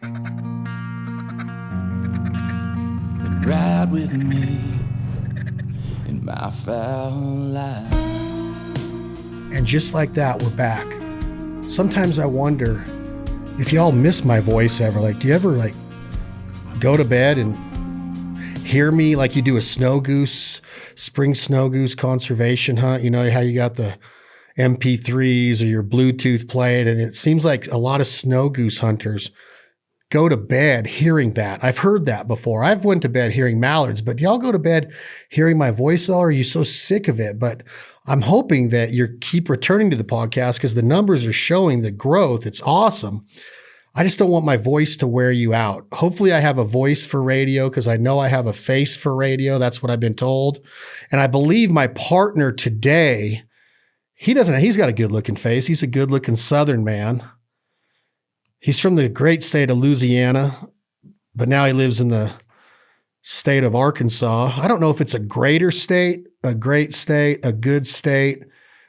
And ride with me in my foul life. And just like that, we're back. Sometimes I wonder if y'all miss my voice ever. Like, do you ever like go to bed and hear me like you do a spring snow goose conservation hunt? You know how you got the MP3s or your Bluetooth playing, and it seems like a lot of snow goose hunters go to bed hearing that. I've heard that before. I've went to bed hearing mallards, but do y'all go to bed hearing my voice, or are you so sick of it? But I'm hoping that you keep returning to the podcast because the numbers are showing the growth. It's awesome. I just don't want my voice to wear you out. Hopefully I have a voice for radio because I know I have a face for radio. That's what I've been told. And I believe my partner today, he's got a good looking face. He's a good looking Southern man. He's from the great state of Louisiana, but now he lives in the state of Arkansas. I don't know if it's a greater state, a great state, a good state.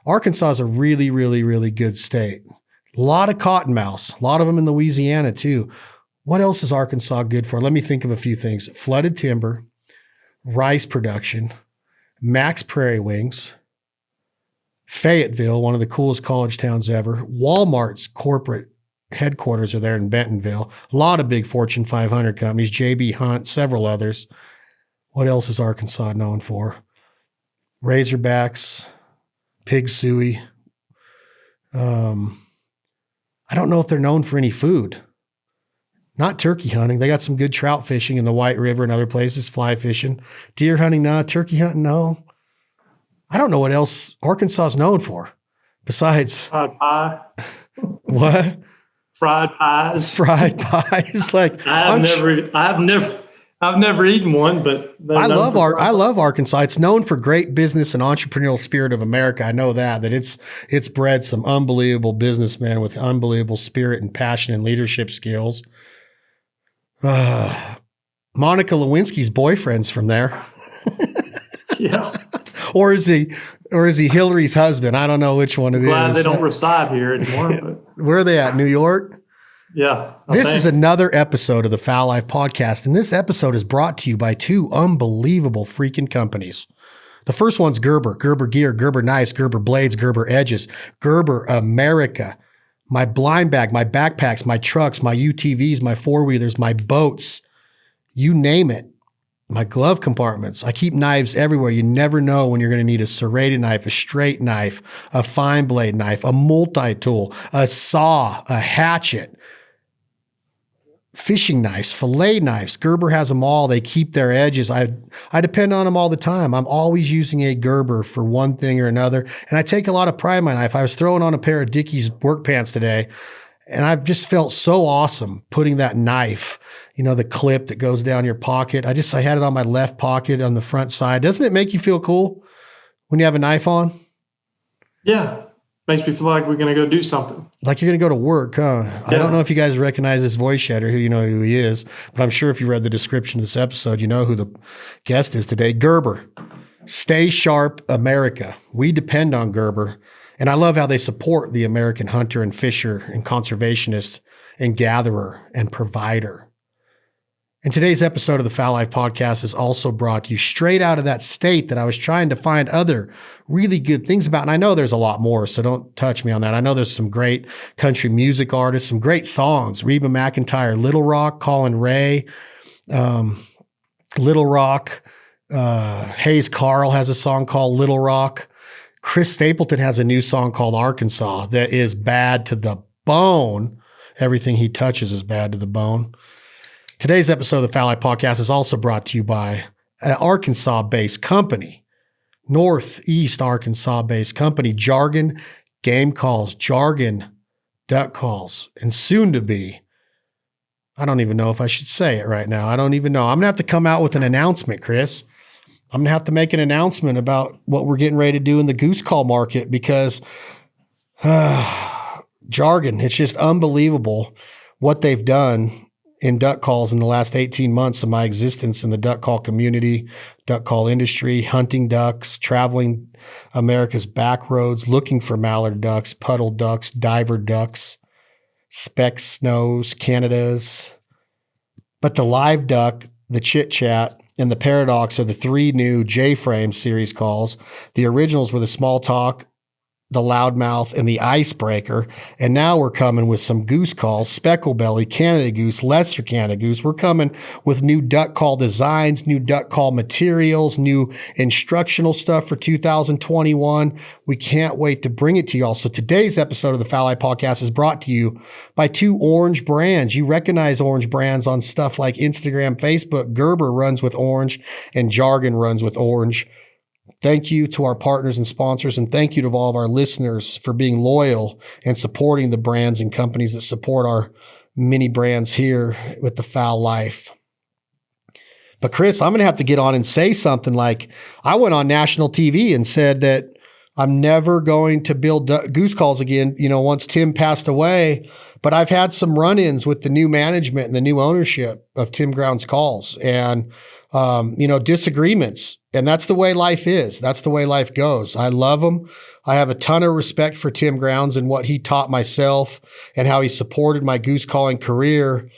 Arkansas is a really, really, really good state. A lot of cottonmouths, a lot of them in Louisiana too. What else is Arkansas good for? Let me think of a few things. Flooded timber, rice production, Max Prairie Wings, Fayetteville, one of the coolest college towns ever. Walmart's corporate headquarters are there in Bentonville. A lot of big Fortune 500 companies, JB Hunt, several others. What else is Arkansas known for? Razorbacks, pig suey. I don't know if they're known for any food. Not turkey hunting. They got some good trout fishing in the White River and other places, fly fishing. Deer hunting, no. Turkey hunting, no. I don't know what else Arkansas is known for besides fried pie. What? Fried pies. Fried pies. Like I've never eaten one, but I love Arkansas. It's known for great business and entrepreneurial spirit of America. I know that it's bred some unbelievable businessmen with unbelievable spirit and passion and leadership skills. Monica Lewinsky's boyfriend's from there. Yeah. Or is he Hillary's husband? I don't know which one it is. Glad they don't reside here anymore. But where are they at? New York? Yeah. This is another episode of the Foul Life Podcast, and this episode is brought to you by two unbelievable freaking companies. The first one's Gerber Gear, Gerber Knives, Gerber Blades, Gerber Edges, Gerber America. My blind bag, my backpacks, my trucks, my UTVs, my four-wheelers, my boats, you name it. My glove compartments. I keep knives everywhere. You never know when you're going to need a serrated knife, a straight knife, a fine blade knife, a multi-tool, a saw, a hatchet, fishing knives, fillet knives. Gerber has them all. They keep their edges. I depend on them all the time. I'm always using a Gerber for one thing or another. And I take a lot of pride in my knife. I was throwing on a pair of Dickies work pants today, and I've just felt so awesome putting that knife, you know, the clip that goes down your pocket. I had it on my left pocket on the front side. Doesn't it make you feel cool when you have a knife on? Yeah. Makes me feel like we're going to go do something. Like you're going to go to work, huh? Yeah. I don't know if you guys recognize this voice yet or who he is, but I'm sure if you read the description of this episode, you know who the guest is today. Gerber. Stay sharp, America. We depend on Gerber. And I love how they support the American hunter and fisher and conservationist and gatherer and provider. And today's episode of the Foul Life Podcast is also brought to you straight out of that state that I was trying to find other really good things about. And I know there's a lot more, so don't touch me on that. I know there's some great country music artists, some great songs. Reba McEntire, Little Rock, Colin Ray, Little Rock. Hayes Carl has a song called Little Rock. Chris Stapleton has a new song called Arkansas that is bad to the bone. Everything he touches is bad to the bone. Today's episode of the Foul Life Podcast is also brought to you by an Arkansas-based company, Northeast Arkansas-based company, Jargon Game Calls, Jargon Duck Calls, and soon to be, I don't even know if I should say it right now. I don't even know. I'm going to have to come out with an announcement, Chris. I'm going to have to make an announcement about what we're getting ready to do in the goose call market because Jargon, it's just unbelievable what they've done in duck calls in the last 18 months of my existence in the duck call community, duck call industry, hunting ducks, traveling America's back roads, looking for mallard ducks, puddle ducks, diver ducks, Spec Snows, Canada's. But the Live Duck, the Chit Chat, and the Paradox are the 3 new J-Frame series calls. The originals were the Small Talk, the Loudmouth, and the Icebreaker. And now we're coming with some goose calls, Speckle Belly, Canada Goose, Lesser Canada Goose. We're coming with new duck call designs, new duck call materials, new instructional stuff for 2021. We can't wait to bring it to you all. So today's episode of the Foul Eye Podcast is brought to you by 2 orange brands. You recognize orange brands on stuff like Instagram, Facebook. Gerber runs with orange and Jargon runs with orange. Thank you to our partners and sponsors, and thank you to all of our listeners for being loyal and supporting the brands and companies that support our mini brands here with the Foul Life. But Chris, I'm going to have to get on and say something like, I went on national TV and said that I'm never going to build goose calls again, once Tim passed away. But I've had some run-ins with the new management and the new ownership of Tim Grounds Calls and, disagreements. And that's the way life is. That's the way life goes. I love him. I have a ton of respect for Tim Grounds and what he taught myself and how he supported my goose calling career.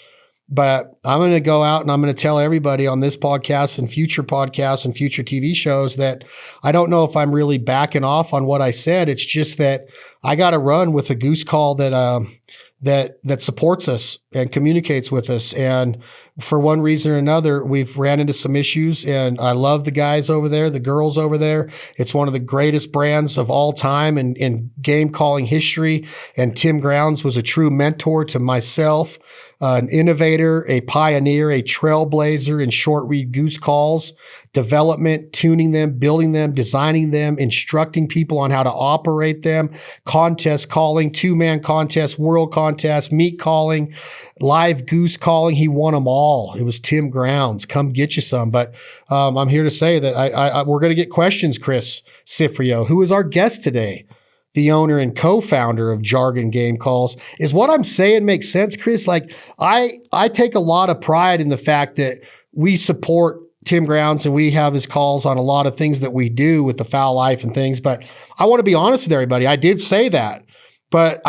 But I'm going to go out and I'm going to tell everybody on this podcast and future podcasts and future TV shows that I don't know if I'm really backing off on what I said. It's just that I got to run with a goose call that supports us and communicates with us. And for one reason or another, we've ran into some issues, and I love the guys over there, the girls over there. It's one of the greatest brands of all time in game calling history. And Tim Grounds was a true mentor to myself, an innovator, a pioneer, a trailblazer in short read goose calls, development, tuning them, building them, designing them, instructing people on how to operate them, contest calling, 2-man contest, world contest, meet calling, live goose calling. He won them all. It was Tim Grounds. Come get you some. But I'm here to say that we're going to get questions, Chris Cifreo, who is our guest today, the owner and co-founder of Jargon Game Calls. Is what I'm saying make sense, Chris? Like, I take a lot of pride in the fact that we support Tim Grounds and we have his calls on a lot of things that we do with the Foul Life and things. But I want to be honest with everybody. I did say that, but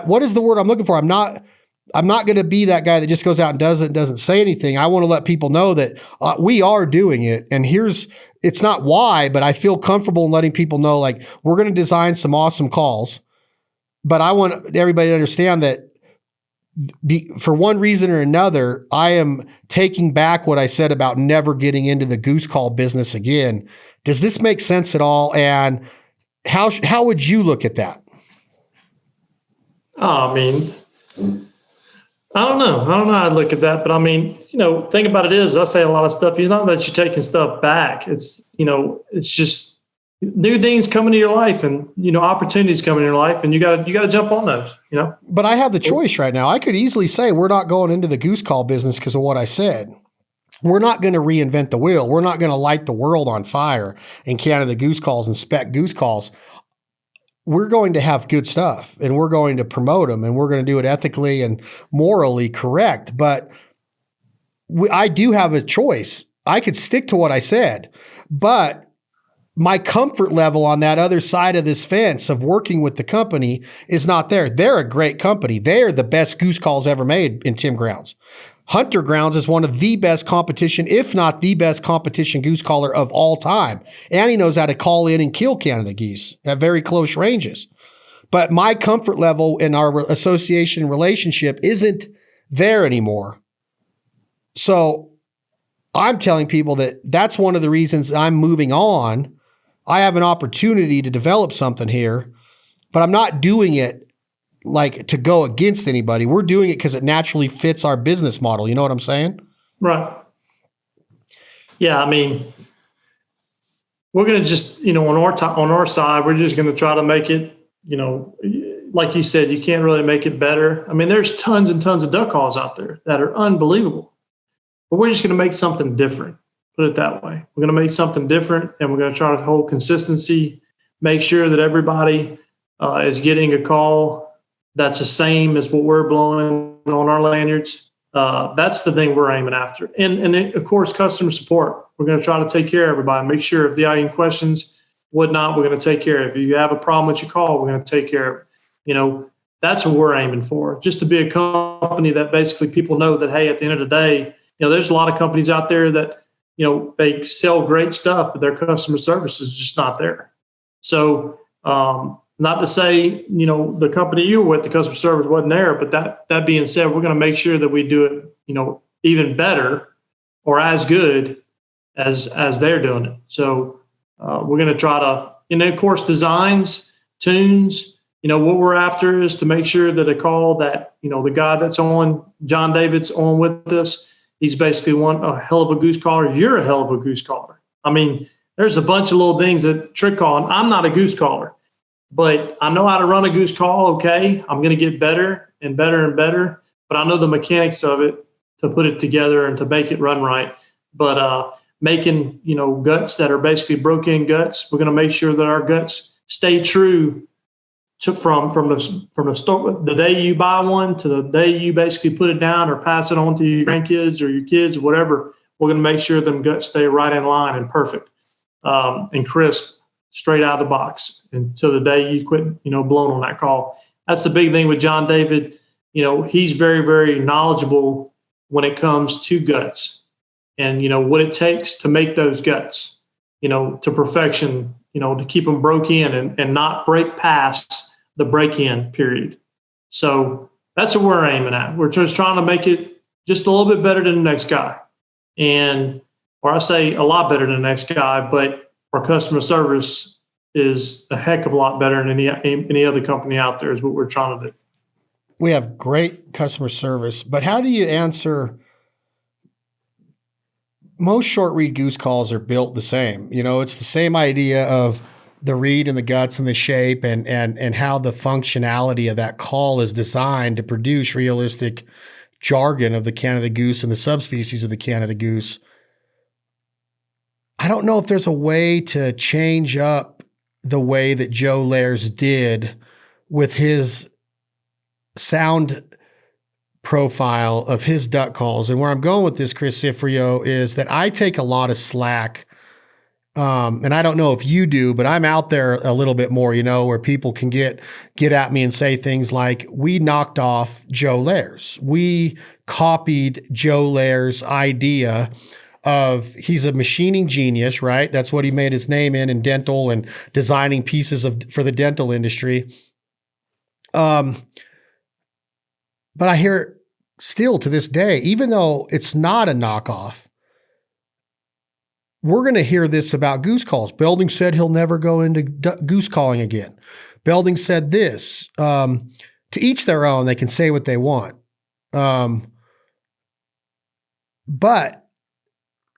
what is the word I'm looking for? I'm not going to be that guy that just goes out and doesn't say anything. I want to let people know that we are doing it. And it's not why, but I feel comfortable in letting people know, like, we're going to design some awesome calls. But I want everybody to understand that for one reason or another, I am taking back what I said about never getting into the goose call business again. Does this make sense at all? And how would you look at that? I mean, I don't know how I'd look at that, but I mean, thing about it is, I say a lot of stuff. It's not that you're taking stuff back. It's, it's just new things come into your life, and opportunities come in your life, and you got to jump on those. But I have the choice right now. I could easily say we're not going into the goose call business because of what I said. We're not going to reinvent the wheel. We're not going to light the world on fire in Canada Goose Calls and Spec Goose Calls. We're going to have good stuff, and we're going to promote them, and we're going to do it ethically and morally correct. But I do have a choice. I could stick to what I said, but my comfort level on that other side of this fence of working with the company is not there. They're a great company. They are the best goose calls ever made in Tim Grounds. Hunter Grounds is one of the best competition, if not the best competition goose caller of all time. And he knows how to call in and kill Canada geese at very close ranges. But my comfort level in our association relationship isn't there anymore. So I'm telling people that that's one of the reasons I'm moving on. I have an opportunity to develop something here, but I'm not doing it like to go against anybody. We're doing it because it naturally fits our business model. You know what I'm saying? Right. Yeah. I mean, we're going to just, on our side, we're just going to try to make it, like you said, you can't really make it better. I mean, there's tons and tons of duck calls out there that are unbelievable, but we're just going to make something different. Put it that way. We're going to make something different, and we're going to try to hold consistency, make sure that everybody is getting a call that's the same as what we're blowing on our lanyards. That's the thing we're aiming after. And of course, customer support. We're going to try to take care of everybody, make sure if they have any questions, whatnot, we're going to take care of it. If you have a problem with your call, we're going to take care of it. That's what we're aiming for, just to be a company that basically people know that, hey, at the end of the day, there's a lot of companies out there that, they sell great stuff, but their customer service is just not there. So, not to say, the company you were with, the customer service wasn't there, but that being said, we're going to make sure that we do it, even better or as good as they're doing it. So we're going to try to, and then of course, designs, tunes, what we're after is to make sure that a call that, the guy that's on, John David's on with us, he's basically a hell of a goose caller. You're a hell of a goose caller. I mean, there's a bunch of little things that trick calling. I'm not a goose caller, but I know how to run a goose call. Okay. I'm going to get better and better and better, but I know the mechanics of it to put it together and to make it run right. But making, guts that are basically broken guts, we're going to make sure that our guts stay true to from the store, the day you buy one to the day you basically put it down or pass it on to your grandkids or your kids, or whatever. We're going to make sure them guts stay right in line and perfect and crisp, straight out of the box until the day you quit, blowing on that call. That's the big thing with John David. He's very, very knowledgeable when it comes to guts and, what it takes to make those guts, to perfection, to keep them broke in and not break past the break-in period. So that's what we're aiming at. We're just trying to make it just a little bit better than the next guy. Or I say a lot better than the next guy, but our customer service is a heck of a lot better than any other company out there is what we're trying to do. We have great customer service, but how do you answer? Most short read goose calls are built the same. It's the same idea of the read and the guts and the shape and how the functionality of that call is designed to produce realistic jargon of the Canada goose and the subspecies of the Canada goose. I don't know if there's a way to change up the way that Joe Lairs did with his sound profile of his duck calls. And where I'm going with this, Chris Cifreo, is that I take a lot of slack. And I don't know if you do, but I'm out there a little bit more, where people can get at me and say things like, we knocked off Joe Lairs. We copied Joe Lairs' idea of, he's a machining genius, right? That's what he made his name in dental and designing pieces for the dental industry. But I hear still to this day, even though it's not a knockoff, we're going to hear this about goose calls. Belding said he'll never go into goose calling again. Belding said this. To each their own, they can say what they want. But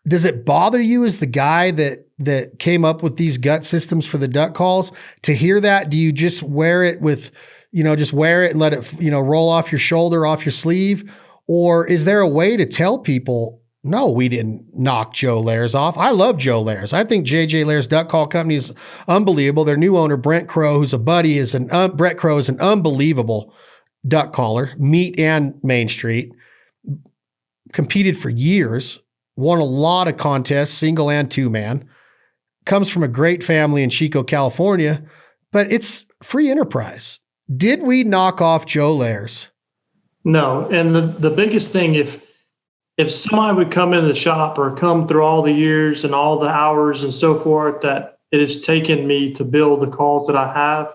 does it bother you as the guy that came up with these gut systems for the duck calls to hear that? Do you just wear it with, just wear it and let it, roll off your shoulder, off your sleeve? Or is there a way to tell people, no, we didn't knock Joe Lairs off. I love Joe Lairs. I think JJ Lairs Duck Call Company is unbelievable. Their new owner, Brent Crow, who's a buddy, Brett Crow is an unbelievable duck caller, meat and Main Street. Competed for years, won a lot of contests, single and two-man. Comes from a great family in Chico, California, but it's free enterprise. Did we knock off Joe Lairs? No. And the biggest thing, if somebody would come in the shop or come through all the years and all the hours and so forth that it has taken me to build the calls that I have,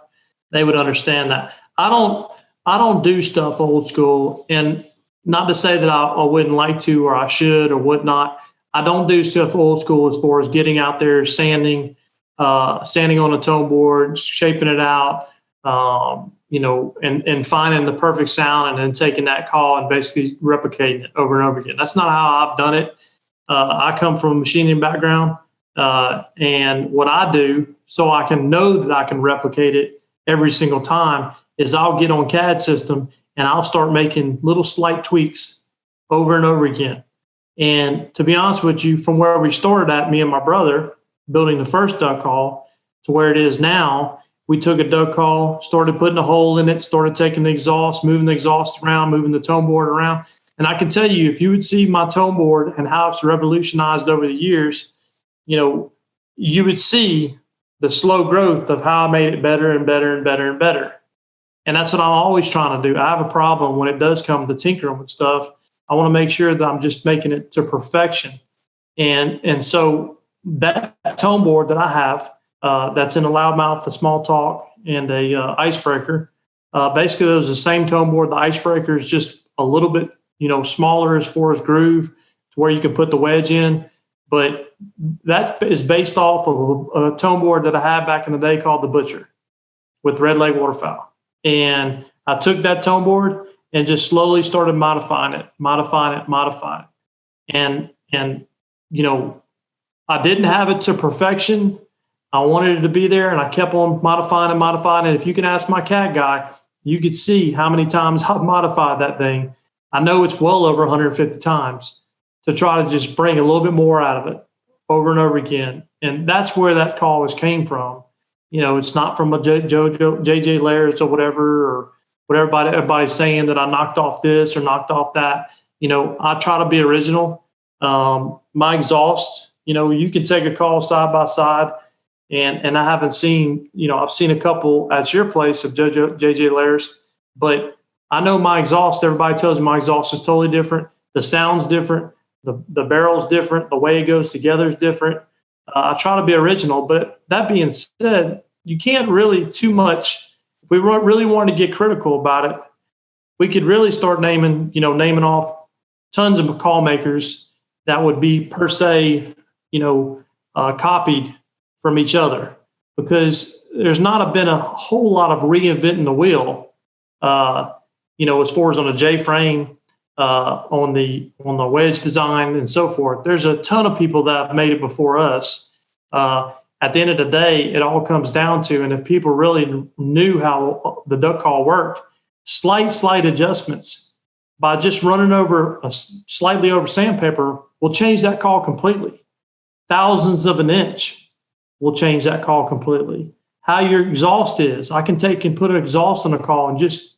they would understand that. I don't do stuff old school, and not to say that I wouldn't like to or I should or whatnot. I don't do stuff old school as far as getting out there, sanding on a tone board, shaping it out, and finding the perfect sound and then taking that call and basically replicating it over and over again. That's not how I've done it. I come from a machining background, and what I do so I can know that I can replicate it every single time is I'll get on CAD system and I'll start making little slight tweaks over and over again. And to be honest with you, from where we started at, me and my brother, building the first duck call to where it is now, we took a duck call, started putting a hole in it, started taking the exhaust, moving the exhaust around, moving the tone board around. And I can tell you, if you would see my tone board and how it's revolutionized over the years, you would see the slow growth of how I made it better and better and better and better. And that's what I'm always trying to do. I have a problem when it does come to tinkering with stuff. I want to make sure that I'm just making it to perfection. And so that tone board that I have, that's in a loudmouth, a small talk, and a icebreaker. Basically, it was the same tone board. The icebreaker is just a little bit, smaller as far as groove to where you can put the wedge in. But that is based off of a tone board that I had back in the day called the Butcher with red leg waterfowl. And I took that tone board and just slowly started modifying it. And I didn't have it to perfection. I wanted it to be there, and I kept on modifying it. And if you can ask my cat guy, you could see how many times I've modified that thing. I know it's well over 150 times to try to just bring a little bit more out of it over and over again. And that's where that call came from. It's not from a JJ Lairs or whatever, or what everybody's saying that I knocked off this or knocked off that. I try to be original. My exhaust, you can take a call side by side, and I haven't seen, I've seen a couple at your place of JJ Lairs, but I know my exhaust, everybody tells me my exhaust is totally different. The sound's different. The barrel's different. The way it goes together is different. I try to be original, but that being said, you can't really too much. If we really wanted to get critical about it, we could really start naming off tons of call makers that would be per se, copied from each other, because there's not been a whole lot of reinventing the wheel, as far as on a J frame, on the wedge design and so forth. There's a ton of people that have made it before us. At the end of the day, it all comes down to, and if people really knew how the duck call worked, slight adjustments by just running over slightly over sandpaper will change that call completely. Thousandths of an inch will change that call completely. How your exhaust is, I can take and put an exhaust on a call and just,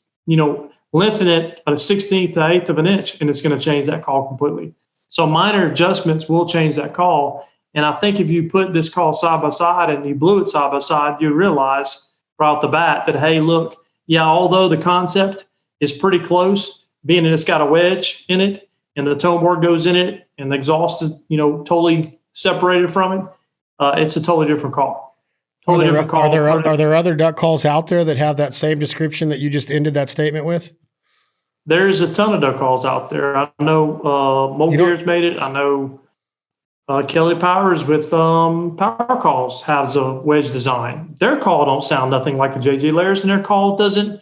lengthen it at a 16th to 1/8 of an inch, and it's going to change that call completely. So minor adjustments will change that call. And I think if you put this call side by side and you blew it side by side, you realize right off the bat that, hey, look, yeah, although the concept is pretty close, being that it's got a wedge in it and the tone board goes in it and the exhaust is, totally separated from it, it's a totally different call. Are there other duck calls out there that have that same description that you just ended that statement with? There's a ton of duck calls out there. I know Mo Beard's made it. I know Kelly Powers with Power Calls has a wedge design. Their call don't sound nothing like a JJ Lairs, and their call doesn't.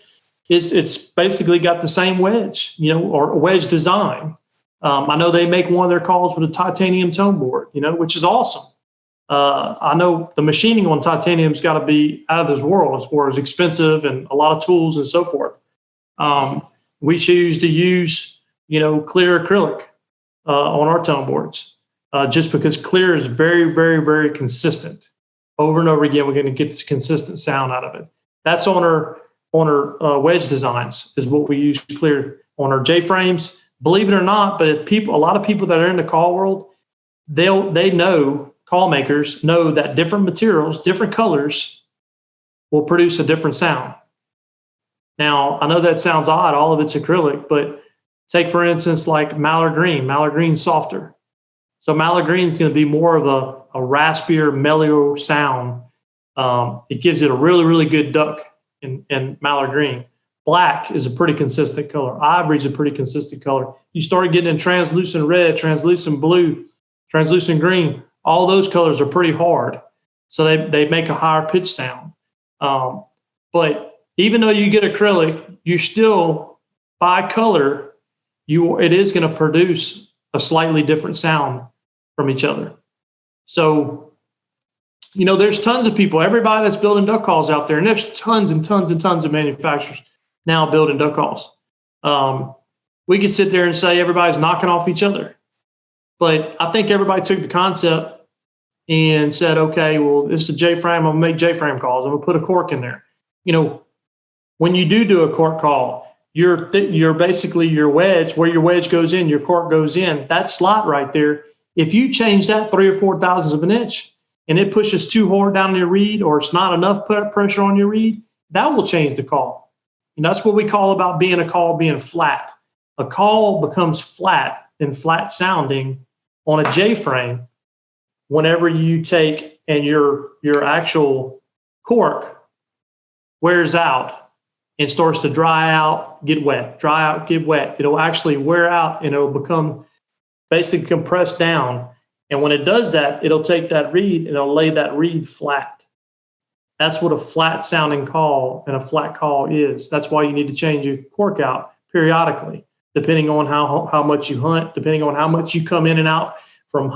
It's basically got the same wedge, or a wedge design. I know they make one of their calls with a titanium tone board, which is awesome. I know the machining on titanium's got to be out of this world as far as expensive and a lot of tools and so forth. We choose to use, clear acrylic on our tone boards, just because clear is very, very, very consistent. Over and over again, we're going to get this consistent sound out of it. That's on our wedge designs is what we use clear on our J frames. Believe it or not, but a lot of people that are in the call world, they know. Call makers know that different materials, different colors will produce a different sound. Now, I know that sounds odd, all of it's acrylic, but take, for instance, like Mallard Green. Mallard Green's softer. So Mallard Green is going to be more of a raspier, mellow sound. It gives it a really, really good duck in Mallard Green. Black is a pretty consistent color. Ivory is a pretty consistent color. You start getting in translucent red, translucent blue, translucent green. All those colors are pretty hard, so they make a higher pitch sound. But even though you get acrylic, you still, by color, it is going to produce a slightly different sound from each other. So, there's tons of people, everybody that's building duck calls out there, and there's tons and tons and tons of manufacturers now building duck calls. We could sit there and say everybody's knocking off each other, but I think everybody took the concept and said, okay, well, this is a J-frame. I'm going to make J-frame calls. I'm going to put a cork in there. When you do a cork call, you're basically your wedge, where your wedge goes in, your cork goes in, that slot right there. If you change that 3 or 4 thousandths of an inch and it pushes too hard down your reed, or it's not enough pressure on your reed, that will change the call. And that's what we call about being a call being flat. A call becomes flat and flat sounding on a J frame whenever you take and your actual cork wears out and starts to dry out, get wet, dry out, get wet. It'll actually wear out and it'll become basically compressed down. And when it does that, it'll take that reed and it'll lay that reed flat. That's what a flat sounding call and a flat call is. That's why you need to change your cork out periodically, depending on how much you hunt, depending on how much you come in and out from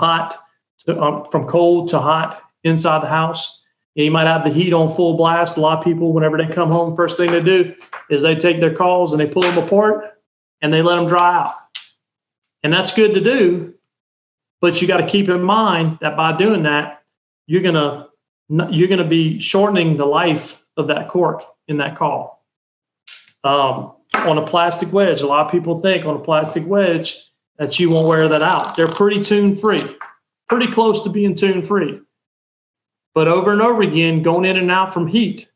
from cold to hot inside the house. You might have the heat on full blast. A lot of people, whenever they come home, first thing they do is they take their calls and they pull them apart and they let them dry out. And that's good to do, but you got to keep in mind that by doing that, you're gonna be shortening the life of that cork in that call. On a plastic wedge, a lot of people think on a plastic wedge that you won't wear that out. They're pretty tune free, pretty close to being tune free. But over and over again, going in and out from heat,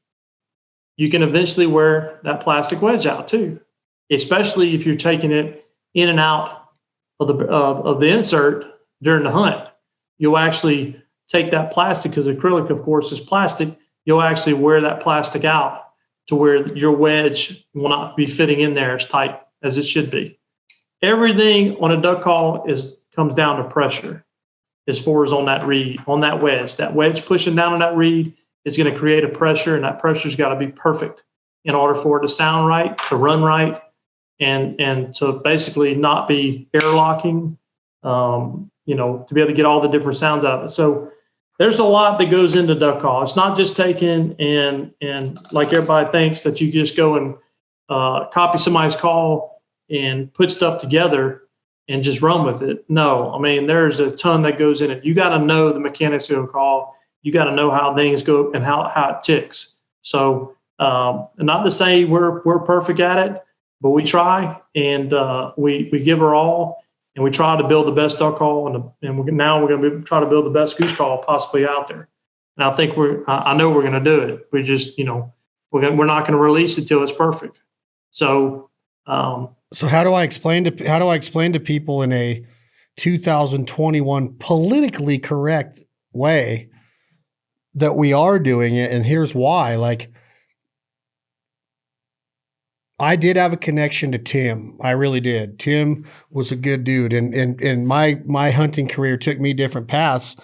you can eventually wear that plastic wedge out too, especially if you're taking it in and out of the insert during the hunt. You'll actually take that plastic, because acrylic, of course, is plastic. You'll actually wear that plastic out to where your wedge will not be fitting in there as tight as it should be. Everything on a duck call comes down to pressure as far as on that reed, on that wedge. That wedge pushing down on that reed is going to create a pressure, and that pressure's got to be perfect in order for it to sound right, to run right, and to basically not be airlocking, to be able to get all the different sounds out of it. So there's a lot that goes into duck call. It's not just taking and like everybody thinks that you just go and copy somebody's call and put stuff together and just run with it. No, I mean, there's a ton that goes in it. You got to know the mechanics of a call. You got to know how things go and how it ticks. So not to say we're perfect at it, but we try, and we give her all, and we try to build the best duck call, and we're going to try to build the best goose call possibly out there. And I think I know we're going to do it. We just, we're not going to release it till it's perfect. So, so how do I explain to people in a 2021 politically correct way that we are doing it? And here's why. Like, I did have a connection to Tim. I really did. Tim was a good dude. And my hunting career took me different paths.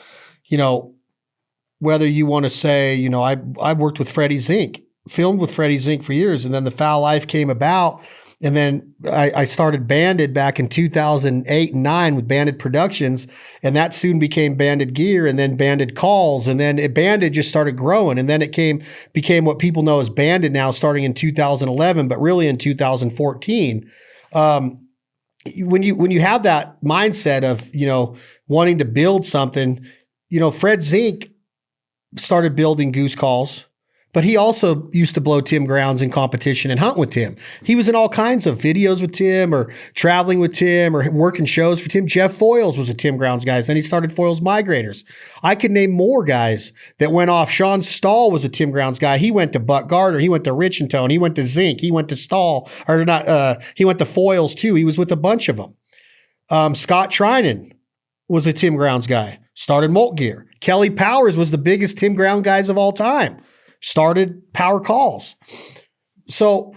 Whether you want to say, I worked with Freddie Zink, filmed with Freddie Zink for years. And then the Foul Life came about. And then I started Banded back in 2008 and 9 with Banded Productions, and that soon became Banded Gear, and then Banded Calls, and then Banded just started growing, and then it became what people know as Banded now, starting in 2011, but really in 2014. When you have that mindset of wanting to build something, Fred Zink started building goose calls. But he also used to blow Tim grounds in competition and hunt with Tim. He was in all kinds of videos with Tim, or traveling with Tim, or working shows for Tim. Jeff Foyles was a Tim grounds guy. Then he started Foyles Migrators. I could name more guys that went off. Sean Stahl was a Tim grounds guy. He went to Buck Gardner. He went to Rich and Tone. He went to Zink. He went to Stahl, or not. He went to Foyles too. He was with a bunch of them. Scott Trinan was a Tim grounds guy. Started Molt Gear. Kelly Powers was the biggest Tim ground guys of all time. Started Power Calls. So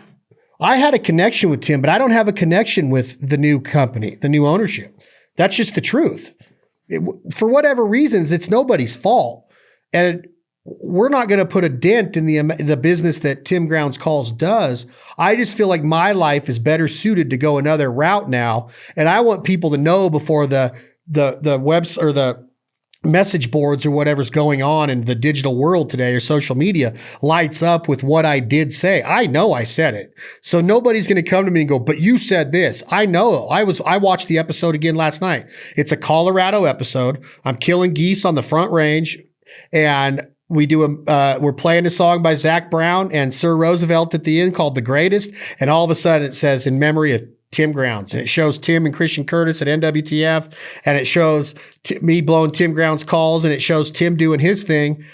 I had a connection with Tim, but I don't have a connection with the new company, the new ownership. That's just the truth. For whatever reasons, it's nobody's fault. And we're not going to put a dent in the business that Tim Grounds Calls does. I just feel like my life is better suited to go another route now. And I want people to know before the webs or the message boards or whatever's going on in the digital world today, or social media, lights up with what I did say. I know I said it. So nobody's going to come to me and go, but you said this. I know. I watched the episode again last night. It's a Colorado episode. I'm killing geese on the Front Range, and we're playing a song by Zach Brown and Sir Roosevelt at the end called The Greatest. And all of a sudden it says, in memory of Tim Grounds, and it shows Tim and Christian Curtis at NWTF, and it shows me blowing Tim Grounds calls, and it shows Tim doing his thing.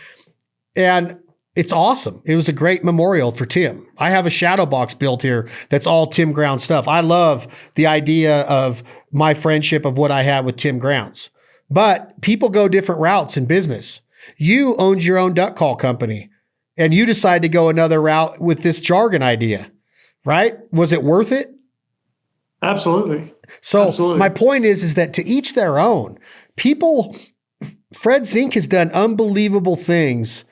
And It's awesome. It was a great memorial for Tim. I have a shadow box built here that's all Tim Grounds stuff. I love the idea of my friendship of what I had with Tim Grounds. But people go different routes in business. You owned your own duck call company and you decide to go another route with this jargon idea, right? Was it worth it? Absolutely. So Absolutely. My point is that to each their own. Fred Zink has done unbelievable things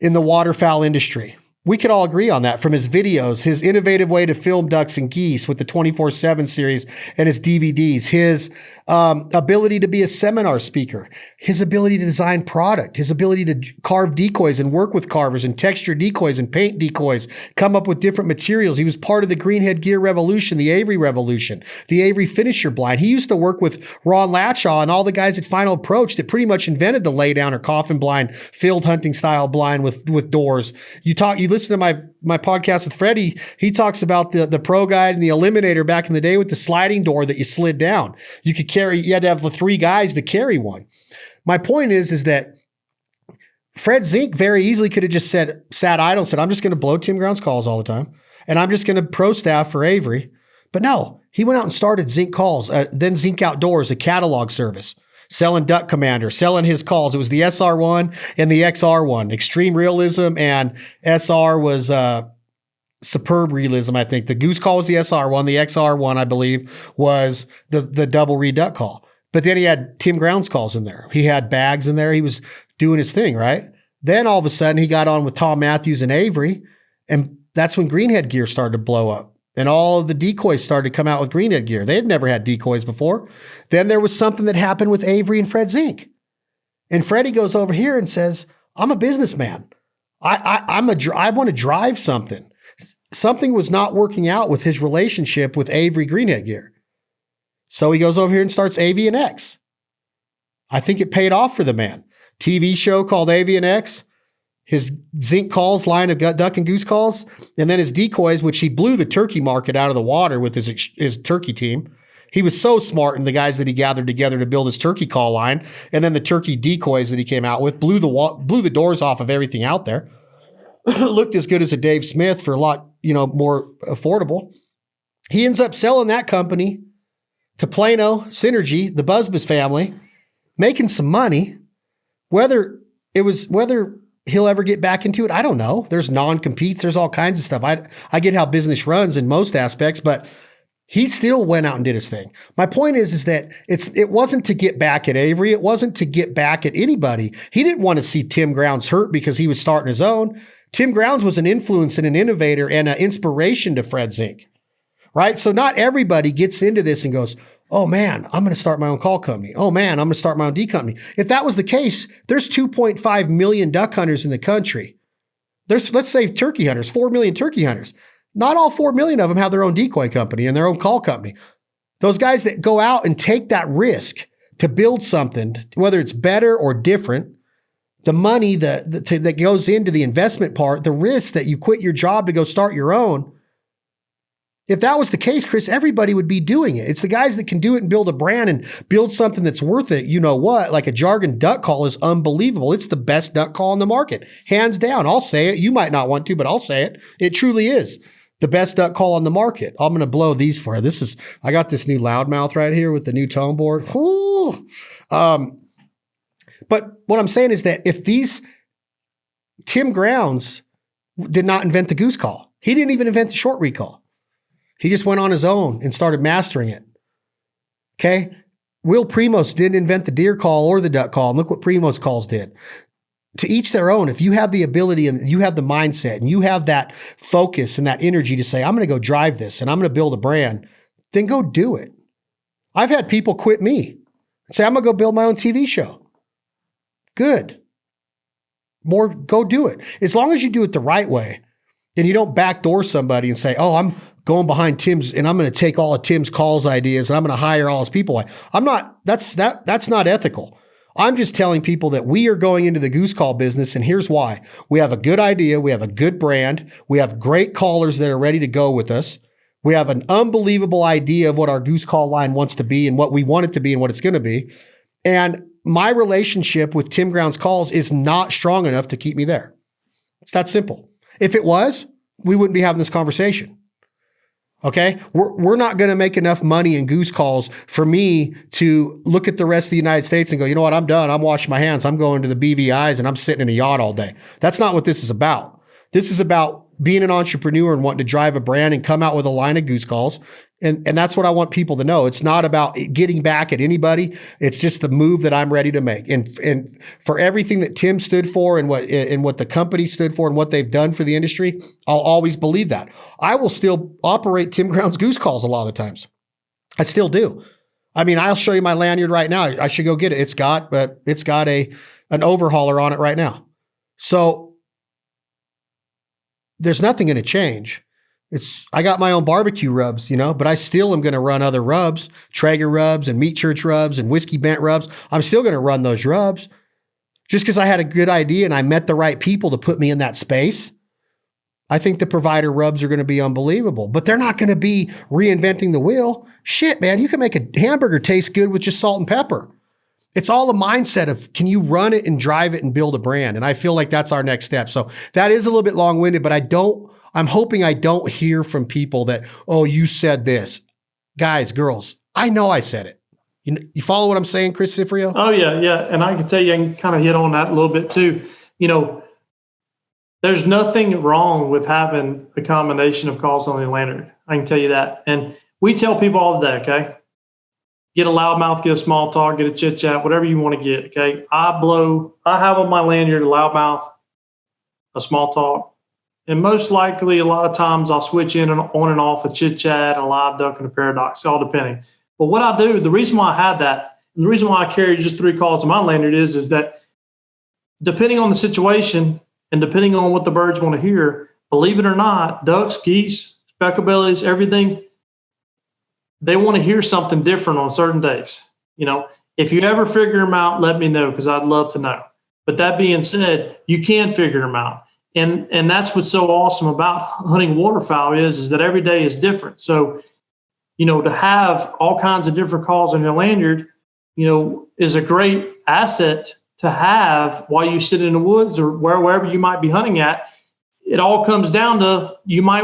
in the waterfowl industry. We could all agree on that, from his videos, his innovative way to film ducks and geese with the 24/7 series and his DVDs, his ability to be a seminar speaker, his ability to design product, his ability to carve decoys and work with carvers and texture decoys and paint decoys, come up with different materials. He was part of the greenhead gear revolution, the Avery revolution, the Avery finisher blind. He used to work with Ron Latshaw and all the guys at Final Approach that pretty much invented the laydown or coffin blind, field hunting style blind with doors. You listen to my podcast with Freddie. He talks about the Pro Guide and the Eliminator back in the day with the sliding door that you slid down. You had to have the 3 guys to carry one. My point is that Fred Zink very easily could have just sat idle and said, I'm just going to blow Tim Grounds calls all the time. And I'm just going to pro staff for Avery. But no, he went out and started Zink Calls, then Zink Outdoors, a catalog service, selling Duck Commander, selling his calls. It was the SR1 and the XR1, Extreme Realism, and SR was Superb Realism, I think. The Goose Call was the SR1. The XR1, I believe, was the double reed duck call. But then he had Tim Grounds calls in there. He had bags in there. He was doing his thing, right? Then all of a sudden he got on with Tom Matthews and Avery, and that's when greenhead gear started to blow up. And all of the decoys started to come out with greenhead gear. They had never had decoys before. Then there was something that happened with Avery and Fred Zink. And Freddie goes over here and says, I'm a businessman. I want to drive something. Something was not working out with his relationship with Avery greenhead gear. So he goes over here and starts Avian X. I think it paid off for the man. TV show called Avian X, his Zink Calls line of duck and goose calls, and then his decoys, which he blew the turkey market out of the water with his turkey team. He was so smart in the guys that he gathered together to build his turkey call line, and then the turkey decoys that he came out with blew the doors off of everything out there. Looked as good as a Dave Smith for a lot, more affordable. He ends up selling that company to Plano Synergy, the Busbus family, making some money. Whether he'll ever get back into it, I don't know. There's non-competes. There's all kinds of stuff. I get how business runs in most aspects, but he still went out and did his thing. My point is that it wasn't to get back at Avery. It wasn't to get back at anybody. He didn't want to see Tim Grounds hurt because he was starting his own. Tim Grounds was an influence and an innovator and an inspiration to Fred Zink, right? So not everybody gets into this and goes, oh man, I'm going to start my own call company. Oh man, I'm going to start my own D company. If that was the case, there's 2.5 million duck hunters in the country. Let's say turkey hunters, 4 million turkey hunters. Not all 4 million of them have their own decoy company and their own call company. Those guys that go out and take that risk to build something, whether it's better or different, the money that goes into the investment part, the risk that you quit your job to go start your own. If that was the case, Chris, everybody would be doing it. It's the guys that can do it and build a brand and build something that's worth it. You know what? Like a Jargon Duck Call is unbelievable. It's the best duck call in the market. Hands down. I'll say it. You might not want to, but I'll say it. It truly is the best duck call on the market. I'm going to blow these for you. I got this new loudmouth right here with the new tone board. But what I'm saying is that if Tim Grounds did not invent the goose call. He didn't even invent the short reed call. He just went on his own and started mastering it. Okay? Will Primos didn't invent the deer call or the duck call. And look what Primos calls did. To each their own. If you have the ability and you have the mindset and you have that focus and that energy to say, I'm going to go drive this and I'm going to build a brand, then go do it. I've had people quit me and say, I'm going to go build my own TV show. Good. Go do it. As long as you do it the right way and you don't backdoor somebody and say, oh, I'm going behind Tim's and I'm going to take all of Tim's calls ideas and I'm going to hire all his people. That's not ethical. I'm just telling people that we are going into the goose call business, and here's why. We have a good idea. We have a good brand. We have great callers that are ready to go with us. We have an unbelievable idea of what our goose call line wants to be and what we want it to be and what it's going to be. And my relationship with Tim Grounds Calls is not strong enough to keep me there. It's that simple. If it was, we wouldn't be having this conversation. Okay? We're not going to make enough money in goose calls for me to look at the rest of the United States and go, you know what, I'm done. I'm washing my hands. I'm going to the BVIs and I'm sitting in a yacht all day. That's not what this is about. This is about being an entrepreneur and wanting to drive a brand and come out with a line of goose calls. And that's what I want people to know. It's not about getting back at anybody. It's just the move that I'm ready to make. And for everything that Tim stood for and what the company stood for and what they've done for the industry, I'll always believe that. I will still operate Tim Ground's goose calls a lot of the times. I still do. I mean, I'll show you my lanyard right now. I should go get it. It's got an overhauler on it right now. So there's nothing going to change. I got my own barbecue rubs, but I still am going to run other rubs, Traeger rubs and Meat Church rubs and Whiskey Bent rubs. I'm still going to run those rubs just because I had a good idea and I met the right people to put me in that space. I think the provider rubs are going to be unbelievable, but they're not going to be reinventing the wheel. Shit, man, you can make a hamburger taste good with just salt and pepper. It's all a mindset of, can you run it and drive it and build a brand? And I feel like that's our next step. So that is a little bit long-winded, but I'm hoping I don't hear from people that, oh, you said this. Guys, girls, I know I said it. You follow what I'm saying, Chris Cifreo? Oh, yeah, yeah. And I can tell you, I can kind of hit on that a little bit too. There's nothing wrong with having a combination of calls on the lanyard. I can tell you that. And we tell people all the day, okay? Get a loudmouth, get a small talk, get a chit chat, whatever you want to get, okay? I have on my lanyard a loudmouth, a small talk, and most likely a lot of times I'll switch in and on and off a chit chat, a live duck, and a paradox, all depending. But what I do, the reason why I had that, and the reason why I carry just 3 calls on my lanyard is that depending on the situation and depending on what the birds want to hear, believe it or not, ducks, geese, specklebellies, everything, they want to hear something different on certain days. If you ever figure them out, let me know because I'd love to know. But that being said, you can figure them out. And that's what's so awesome about hunting waterfowl is that every day is different. So, to have all kinds of different calls on your lanyard, is a great asset to have while you sit in the woods or wherever you might be hunting at. It all comes down to you might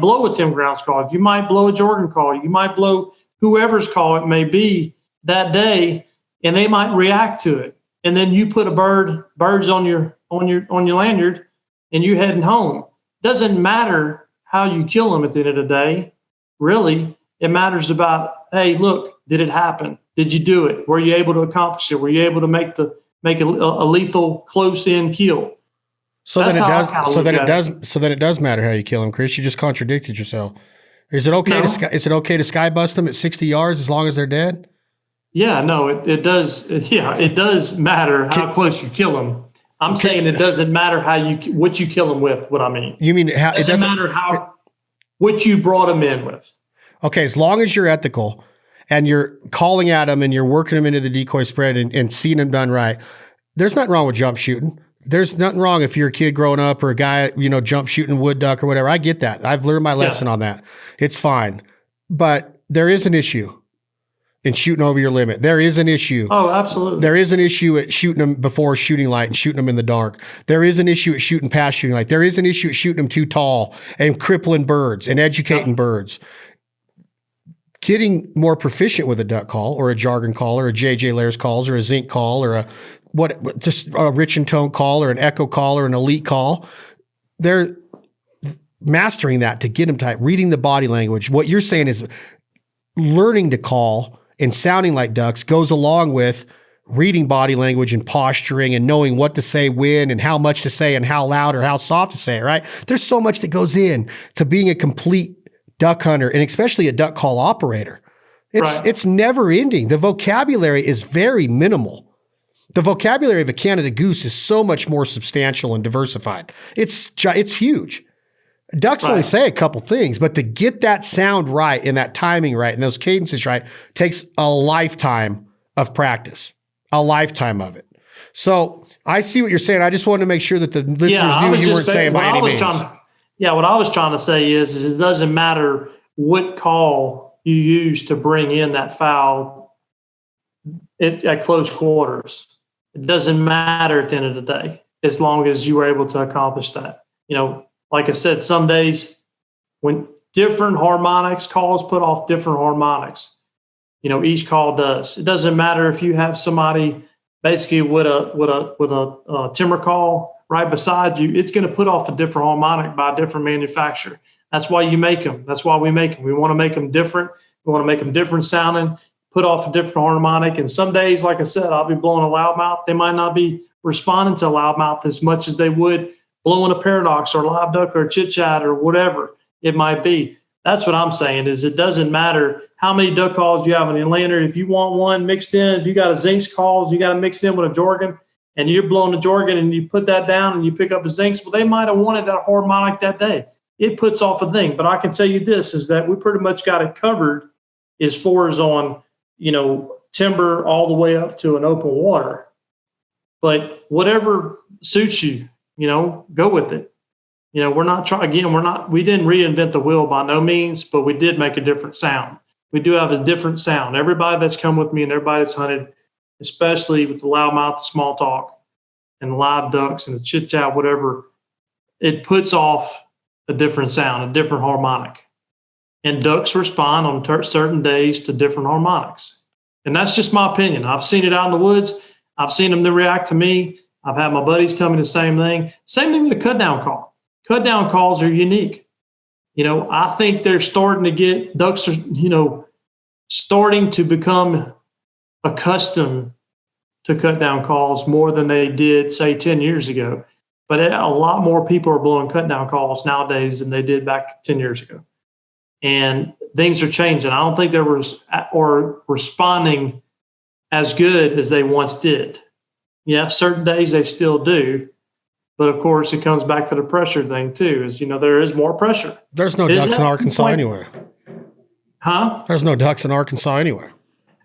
blow a Tim Grounds call, you might blow a Jargon call, you might blow whoever's call it may be that day, and they might react to it. And then you put birds on your lanyard, and you're heading home. Doesn't matter how you kill them at the end of the day. Really, it matters about, hey, look, did it happen? Did you do it? Were you able to accomplish it? Were you able to make a lethal close-in kill? So then it does matter how you kill them, Chris. You just contradicted yourself. Is it okay to sky bust them at 60 yards as long as they're dead? Yeah, no, it does. Yeah, it does matter how close you kill them. I'm saying it doesn't matter what you kill them with. What I mean, you mean how, it doesn't matter what you brought them in with. Okay, as long as you're ethical and you're calling at them and you're working them into the decoy spread and seeing them done right, there's nothing wrong with jump shooting. There's nothing wrong if you're a kid growing up or a guy, jump shooting wood duck or whatever. I get that. I've learned my lesson on that. It's fine, but there is an issue in shooting over your limit. There is an issue. Oh, absolutely. There is an issue at shooting them before shooting light and shooting them in the dark. There is an issue at shooting past shooting light. There is an issue at shooting them too tall and crippling birds and educating birds. Getting more proficient with a duck call or a jargon call or a JJ Lairs calls or a zinc call or just a rich and tone call or an echo call or an elite call. They're mastering that to get them tight, reading the body language. What you're saying is learning to call and sounding like ducks goes along with reading body language and posturing and knowing what to say when and how much to say and how loud or how soft to say it, right? There's so much that goes in to being a complete duck hunter and especially a duck call operator. It's never ending. The vocabulary is very minimal. The vocabulary of a Canada goose is so much more substantial and diversified. It's huge. Ducks only say a couple things, but to get that sound right and that timing right and those cadences right takes a lifetime of practice, a lifetime of it. So I see what you're saying. I just wanted to make sure that the listeners knew you weren't saying by any means. What I was trying to say is it doesn't matter what call you use to bring in that fowl at close quarters. It doesn't matter at the end of the day. as long as you were able to accomplish that. Like I said, some days when different harmonics calls put off different harmonics, each call does. It doesn't matter if you have somebody basically with a timber call right beside you, it's going to put off a different harmonic by a different manufacturer. That's why you make them. That's why we make them. We want to make them different. We want to make them different sounding, put off a different harmonic. And some days, like I said, I'll be blowing a loudmouth. They might not be responding to a loudmouth as much as they would blowing a paradox or a live duck or a chit chat or whatever it might be. That's what I'm saying is it doesn't matter how many duck calls you have in Atlanta. If you want one mixed in, if you got a Zinx calls, you got to mix in with a Jargon, and you're blowing a Jargon and you put that down and you pick up a Zinx, well, they might have wanted that harmonic that day. It puts off a thing. But I can tell you this is that we pretty much got it covered as far as on, timber all the way up to an open water. But whatever suits you, go with it. We're not trying, we didn't reinvent the wheel by no means, but we did make a different sound. We do have a different sound. Everybody that's come with me and everybody that's hunted, especially with the loudmouth, the small talk, and the live ducks and the chit chat, whatever, it puts off a different sound, a different harmonic. And ducks respond on certain days to different harmonics. And that's just my opinion. I've seen it out in the woods. I've seen them react to me. I've had my buddies tell me the same thing. Same thing with a cut down call. Cut down calls are unique. I think they're starting to get, ducks are, starting to become accustomed to cut down calls more than they did, say, 10 years ago. But a lot more people are blowing cut down calls nowadays than they did back 10 years ago. And things are changing. I don't think they were or responding as good as they once did. Yeah, certain days they still do. But of course, it comes back to the pressure thing too. Is there is more pressure. There's no ducks in Arkansas anywhere. Huh? There's no ducks in Arkansas anywhere.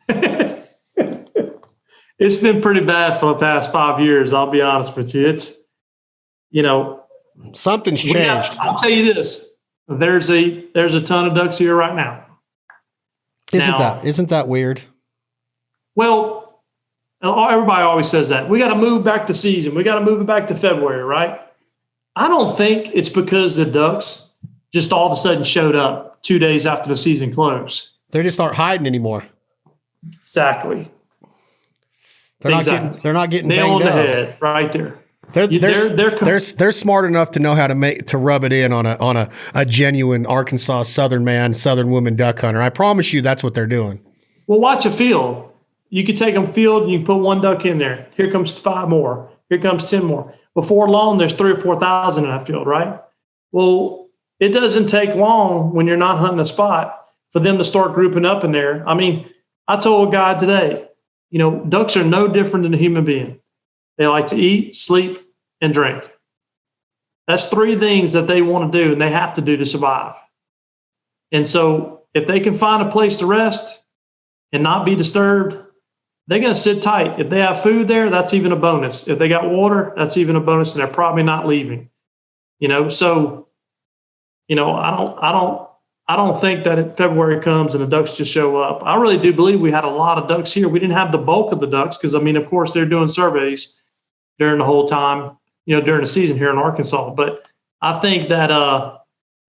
It's been pretty bad for the past 5 years. I'll be honest with you. It's something's changed. I'll tell you this: there's a ton of ducks here right now. Isn't that weird? Well, everybody always says that. We got to move back the season. We got to move it back to February, right? I don't think it's because the ducks just all of a sudden showed up 2 days after the season closed. They just aren't hiding anymore. Exactly. They're not getting nail on banged the up. head right there. They're smart enough to know how to rub it in on a genuine Arkansas Southern woman duck hunter. I promise you that's what they're doing. Well, watch a field. You could take them field and you put one duck in there. Here comes 5 more. Here comes 10 more. Before long, there's 3,000 or 4,000 in that field, right? Well, it doesn't take long when you're not hunting a spot for them to start grouping up in there. I mean, I told a guy today, ducks are no different than a human being. They like to eat, sleep, and drink. That's 3 things that they want to do and they have to do to survive. And so if they can find a place to rest and not be disturbed, they're going to sit tight. If they have food there, that's even a bonus. If they got water, that's even a bonus, and they're probably not leaving. So, I don't think that February comes and the ducks just show up. I really do believe we had a lot of ducks here. We didn't have the bulk of the ducks because, of course, they're doing surveys during the whole time, during the season here in Arkansas. But I think that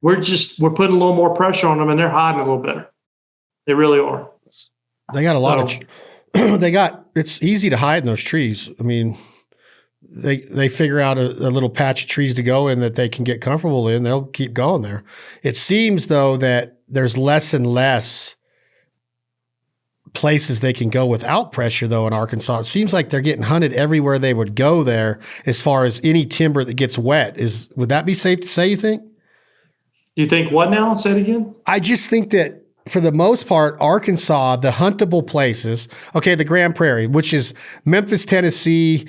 we're putting a little more pressure on them, and they're hiding a little better. They really are. They got a lot of. It's easy to hide in those trees. I mean, they figure out a little patch of trees to go in that they can get comfortable in. They'll keep going there. It seems though that there's less and less places they can go without pressure though in Arkansas. It seems like they're getting hunted everywhere they would go there as far as any timber that gets wet. Would that be safe to say, you think? You think what now? Say it again. I just think that for the most part, Arkansas, the huntable places, the Grand Prairie, which is Memphis, Tennessee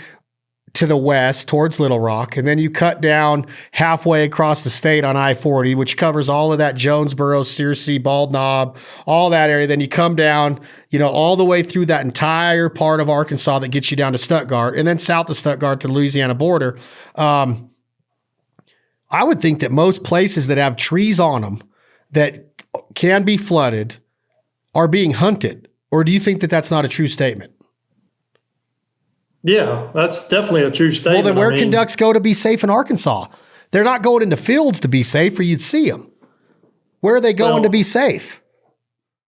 to the west towards Little Rock. And then you cut down halfway across the state on I-40, which covers all of that Jonesboro, Searcy, Bald Knob, all that area. Then you come down, all the way through that entire part of Arkansas that gets you down to Stuttgart, and then south of Stuttgart to the Louisiana border. I would think that most places that have trees on them that can be flooded are being hunted. Or do you think that that's not a true statement? Yeah, that's definitely a true statement. Well, then where can ducks go to be safe in Arkansas? They're not going into fields to be safe, or you'd see them. Where are they going to be safe?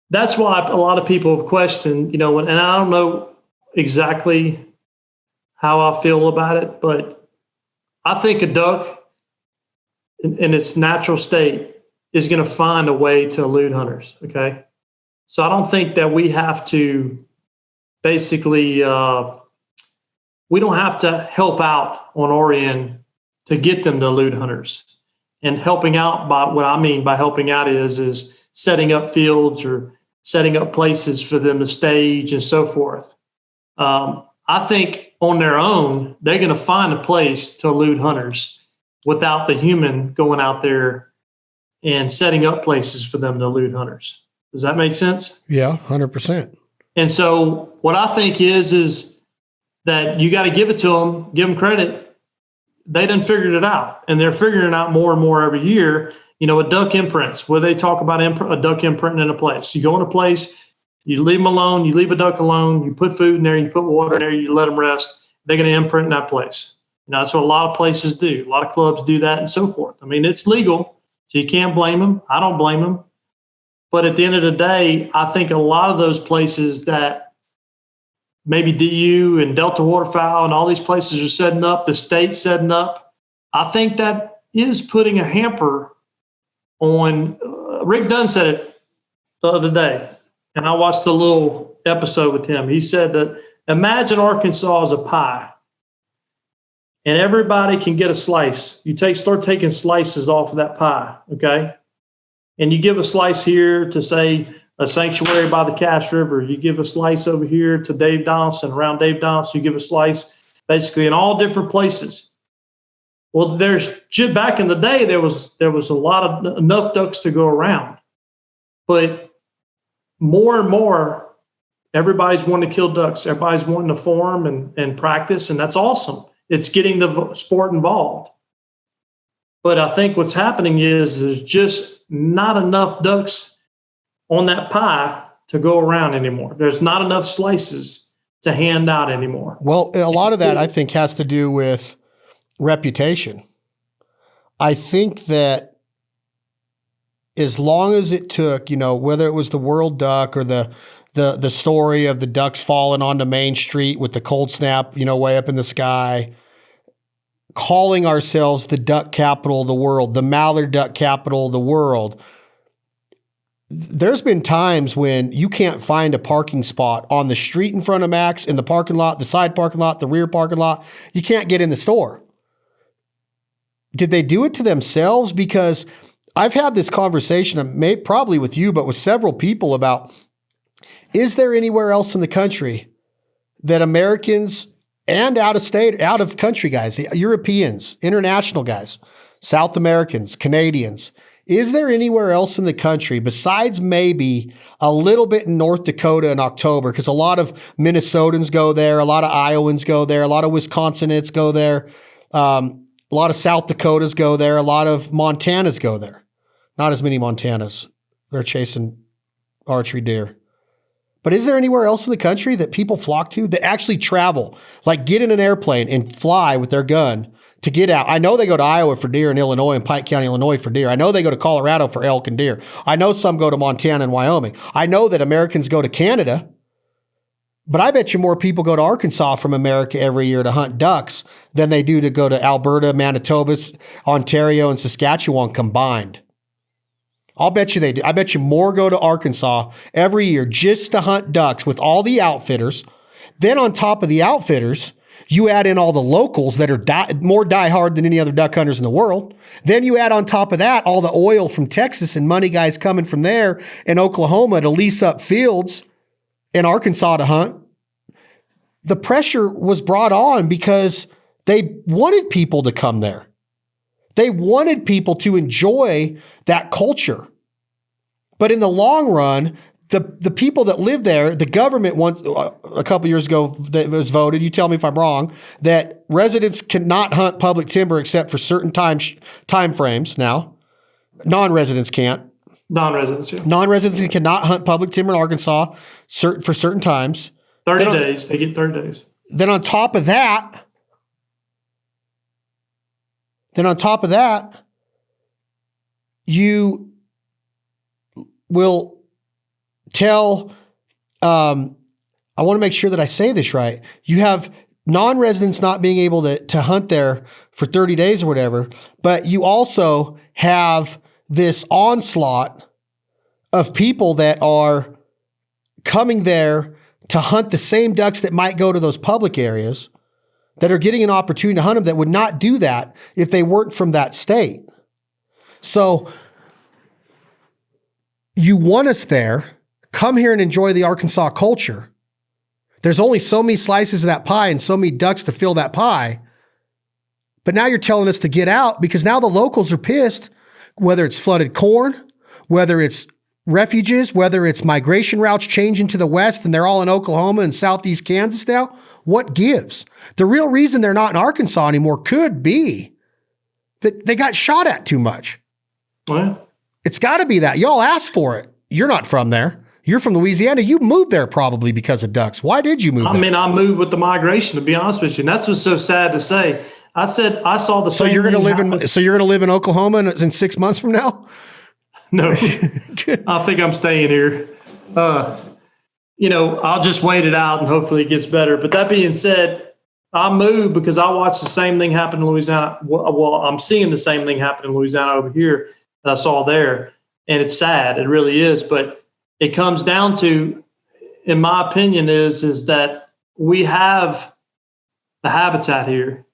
That's why a lot of people have questioned, and I don't know exactly how I feel about it, but I think a duck in its natural state is going to find a way to elude hunters. Okay. So I don't think that we have to basically, we don't have to help out on our end to get them to elude hunters. And helping out, by what I mean by helping out is setting up fields or setting up places for them to stage and so forth. I think on their own, they're going to find a place to elude hunters without the human going out there and setting up places for them to elude hunters. Does that make sense? Yeah, 100%. And so what I think is that you got to give it to them, give them credit. They done figured it out, and they're figuring it out more and more every year. A duck imprints, where they talk about a duck imprinting in a place. You go in a place, you leave them alone, you leave a duck alone, you put food in there, you put water in there, you let them rest. They're going to imprint in that place. That's what a lot of places do. A lot of clubs do that and so forth. I mean, it's legal, so you can't blame them. I don't blame them. But at the end of the day, I think a lot of those places that maybe DU and Delta Waterfowl and all these places are setting up, the state setting up, I think that is putting a hamper on. Rick Dunn said it the other day, and I watched a little episode with him. He said that imagine Arkansas as a pie, and everybody can get a slice. You start taking slices off of that pie, okay? And you give a slice here to, say, a sanctuary by the Cache River. You give a slice over here to Dave Donaldson, around Dave Donaldson. You give a slice basically in all different places. Well, back in the day, there was enough ducks to go around. But more and more, everybody's wanting to kill ducks. Everybody's wanting to form and practice, and that's awesome. It's getting the sport involved. But I think what's happening is there's just not enough ducks on that pie to go around anymore. There's not enough slices to hand out anymore. Well, a lot of that, I think, has to do with reputation. I think that as long as it took, whether it was the World Duck or the story of the ducks falling onto Main Street with the cold snap, way up in the sky, calling ourselves the duck capital of the world, the Mallard duck capital of the world. There's been times when you can't find a parking spot on the street in front of Max, in the parking lot, the side parking lot, the rear parking lot. You can't get in the store. Did they do it to themselves? Because I've had this conversation, probably with you, but with several people about, is there anywhere else in the country that Americans and out of country guys, Europeans, international guys, South Americans, Canadians, is there anywhere else in the country besides maybe a little bit in North Dakota in October? Because a lot of Minnesotans go there, a lot of Iowans go there, a lot of Wisconsinites go there, a lot of South Dakotas go there, a lot of Montanas go there. Not as many Montanas. They're chasing archery deer. But is there anywhere else in the country that people flock to that actually travel, like get in an airplane and fly with their gun to get out? I know they go to Iowa for deer, in Illinois and Pike County, Illinois for deer. I know they go to Colorado for elk and deer. I know some go to Montana and Wyoming. I know that Americans go to Canada, but I bet you more people go to Arkansas from America every year to hunt ducks than they do to go to Alberta, Manitoba, Ontario, and Saskatchewan combined. I'll bet you they do. I bet you more go to Arkansas every year just to hunt ducks with all the outfitters. Then on top of the outfitters, you add in all the locals that are more diehard than any other duck hunters in the world. Then you add on top of that all the oil from Texas and money guys coming from there and Oklahoma to lease up fields in Arkansas to hunt. The pressure was brought on because they wanted people to come there. They wanted people to enjoy that culture. But in the long run, the people that live there, the government once a couple years ago that was voted, you tell me if I'm wrong, that residents cannot hunt public timber except for certain time frames now. Non-residents can't. Non-residents, yeah. Non-residents cannot hunt public timber in Arkansas for certain times. 30 days. They get 30 days. then on top of that, you will tell, I want to make sure that I say this right. You have non-residents not being able to hunt there for 30 days or whatever, but you also have this onslaught of people that are coming there to hunt the same ducks that might go to those public areas, that are getting an opportunity to hunt them that would not do that if they weren't from that state. So you want us there, come here and enjoy the Arkansas culture. There's only so many slices of that pie and so many ducks to fill that pie. But now you're telling us to get out because now the locals are pissed, whether it's flooded corn, whether it's refuges, whether it's migration routes changing to the west and they're all in Oklahoma and southeast Kansas now. What gives? The real reason they're not in Arkansas anymore could be that they got shot at too much. What? It's got to be that. Y'all asked for it. You're not from there. You're from Louisiana. You moved there probably because of ducks. Why did you move there? I mean, I moved with the migration, to be honest with you. And that's what's so sad to say. I said I saw the So same you're going to live happen. so you're going to live in Oklahoma in 6 months from now? No, I think I'm staying here. I'll just wait it out and hopefully it gets better. But that being said, I moved because I watched the same thing happen in Louisiana. Well, I'm seeing the same thing happen in Louisiana over here that I saw there. And it's sad. It really is. But it comes down to, in my opinion, is that we have the habitat here.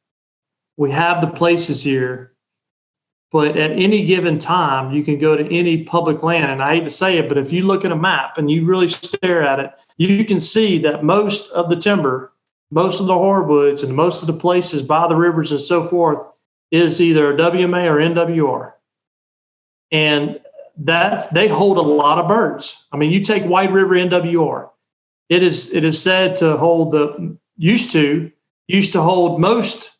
We have the places here. But at any given time, you can go to any public land. And I hate to say it, but if you look at a map and you really stare at it, you can see that most of the timber, most of the hardwoods, and most of the places by the rivers and so forth is either WMA or NWR. And that they hold a lot of birds. I mean, you take White River NWR. It is said to hold used to hold most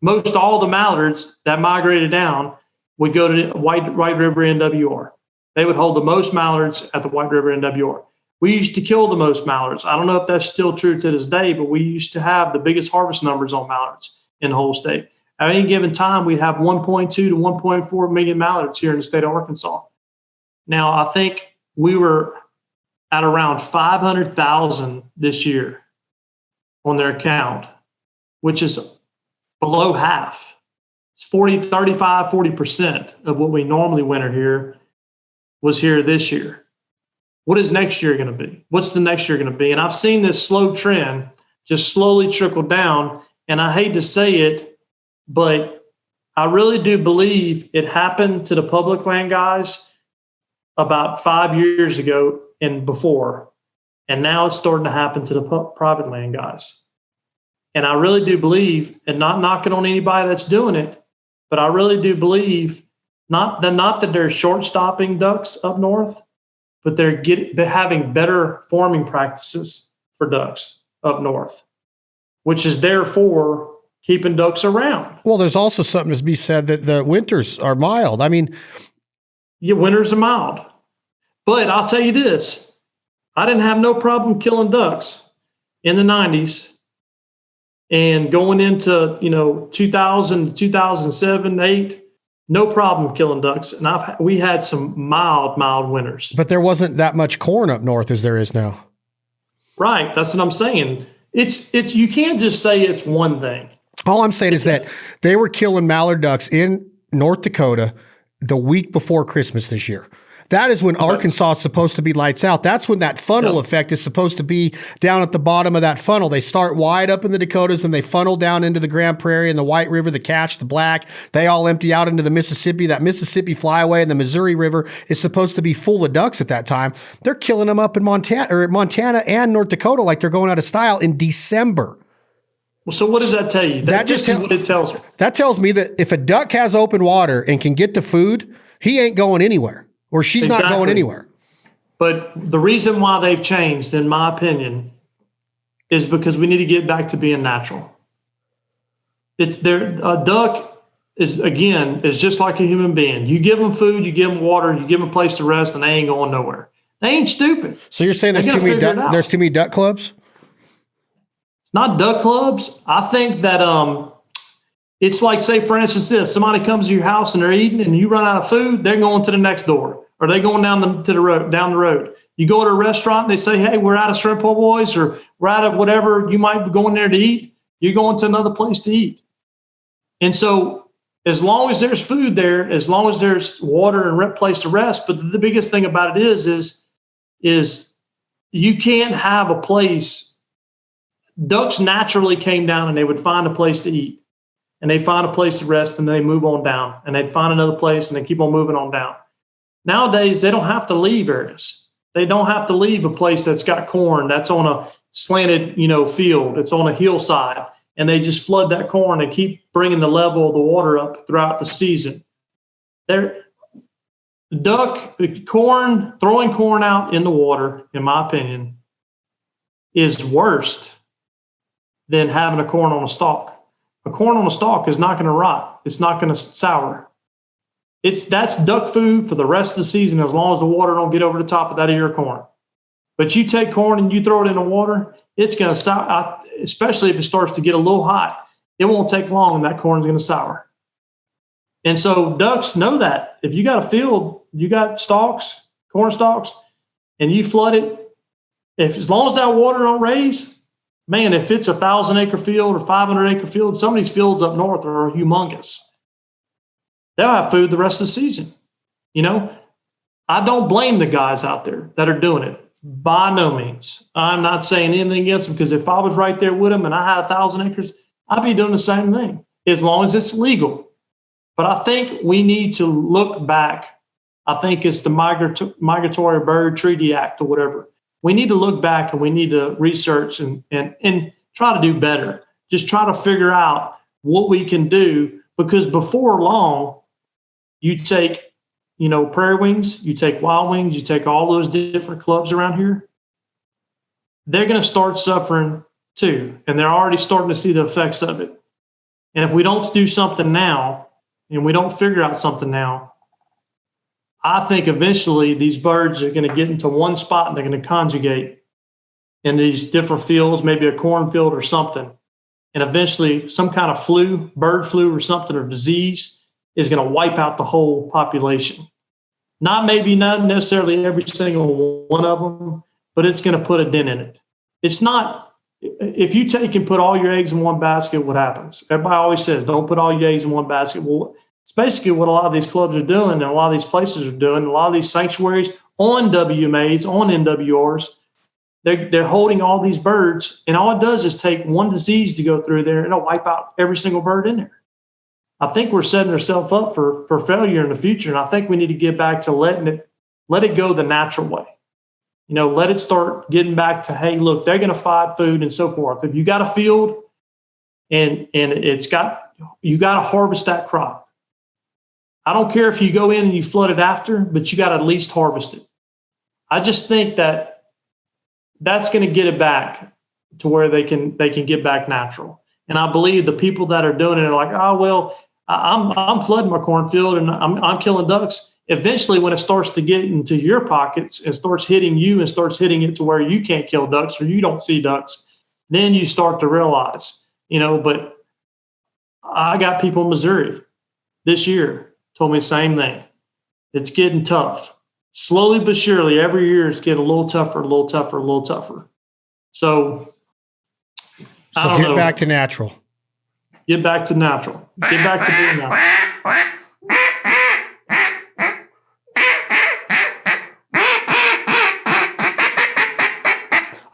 all the mallards that migrated down would go to White River NWR. They would hold the most mallards at the White River NWR. We used to kill the most mallards. I don't know if that's still true to this day, but we used to have the biggest harvest numbers on mallards in the whole state. At any given time, we'd have 1.2 to 1.4 million mallards here in the state of Arkansas. Now, I think we were at around 500,000 this year on their count, which is below half. It's 40% of what we normally winter here was here this year. What is next year going to be? What's the next year going to be? And I've seen this slow trend just slowly trickle down. And I hate to say it, but I really do believe it happened to the public land guys about 5 years ago and before. And now it's starting to happen to the private land guys. And I really do believe, and not knocking on anybody that's doing it, but I really do believe not that they're short stopping ducks up north, but they're having better forming practices for ducks up north, which is therefore keeping ducks around. Well, there's also something to be said that the winters are mild. I mean, yeah, winters are mild. But I'll tell you this, I didn't have no problem killing ducks in the 90s. And going into, 2000, 2007, 8, no problem killing ducks. And we had some mild winters. But there wasn't that much corn up north as there is now. Right. That's what I'm saying. It's you can't just say it's one thing. All I'm saying is that they were killing mallard ducks in North Dakota the week before Christmas this year. That is when Arkansas is supposed to be lights out. That's when that funnel effect is supposed to be down at the bottom of that funnel. They start wide up in the Dakotas and they funnel down into the Grand Prairie and the White River, the Cache, the Black. They all empty out into the Mississippi. That Mississippi flyway and the Missouri River is supposed to be full of ducks at that time. They're killing them up in Montana and North Dakota like they're going out of style in December. Well, so what does that tell you? That just is what it tells me. That tells me that if a duck has open water and can get to food, he ain't going anywhere. Or she's not going anywhere. But the reason why they've changed, in my opinion, is because we need to get back to being natural. A duck is just like a human being. You give them food, you give them water, you give them a place to rest, and they ain't going nowhere. They ain't stupid. So you're saying there's too many duck clubs? not duck clubs. I think that it's like, say, for instance, this, somebody comes to your house and they're eating and you run out of food, they're going to the next door, or they're going down the road. You go to a restaurant and they say, hey, we're out of shrimp po' boys, or we're out of whatever you might be going there to eat. You're going to another place to eat. And so as long as there's food there, as long as there's water and a place to rest, but the biggest thing about it is you can't have a place. Ducks naturally came down and they would find a place to eat. And they find a place to rest, and they move on down. And they'd find another place, and they keep on moving on down. Nowadays, they don't have to leave areas. They don't have to leave a place that's got corn, that's on a slanted, field. It's on a hillside, and they just flood that corn and keep bringing the level of the water up throughout the season. Throwing corn out in the water, in my opinion, is worse than having a corn on a stalk. A corn on a stalk is not going to rot. It's not going to sour. That's duck food for the rest of the season, as long as the water don't get over the top of that ear of corn. But you take corn and you throw it in the water, it's going to sour, especially if it starts to get a little hot. It won't take long and that corn's going to sour. And so ducks know that. If you got a field, you got stalks, corn stalks, and you flood it, as long as that water don't raise, man, if it's a 1,000-acre field or 500-acre field, some of these fields up north are humongous. They'll have food the rest of the season. I don't blame the guys out there that are doing it. By no means. I'm not saying anything against them, because if I was right there with them and I had 1,000 acres, I'd be doing the same thing, as long as it's legal. But I think we need to look back. I think it's the Migratory Bird Treaty Act or whatever. We need to look back and we need to research and try to do better. Just try to figure out what we can do, because before long, you take, prairie wings, you take wild wings, you take all those different clubs around here, they're going to start suffering too. And they're already starting to see the effects of it. And if we don't do something now, and we don't figure out something now, I think eventually these birds are going to get into one spot and they're going to conjugate in these different fields, maybe a cornfield or something. And eventually some kind of bird flu or something, or disease, is going to wipe out the whole population. Not necessarily every single one of them, but it's going to put a dent in it. It's not, if you take and put all your eggs in one basket, what happens? Everybody always says, don't put all your eggs in one basket. Well, it's basically what a lot of these clubs are doing, and a lot of these places are doing. A lot of these sanctuaries on WMAs, on NWRs, they're holding all these birds, and all it does is take one disease to go through there, and it'll wipe out every single bird in there. I think we're setting ourselves up for failure in the future, and I think we need to get back to let it go the natural way. Let it start getting back to, hey, look, they're going to find food and so forth. If you got a field and you got to harvest that crop. I don't care if you go in and you flood it after, but you got to at least harvest it. I just think that's going to get it back to where they can get back natural. And I believe the people that are doing it are like, oh, well, I'm flooding my cornfield and I'm killing ducks. Eventually, when it starts to get into your pockets and starts hitting you and starts hitting it to where you can't kill ducks or you don't see ducks, then you start to realize, but I got people in Missouri this year told me the same thing. It's getting tough. Slowly but surely, every year it's getting a little tougher, a little tougher, a little tougher. So get back to natural. Get back to natural. Get back to being natural.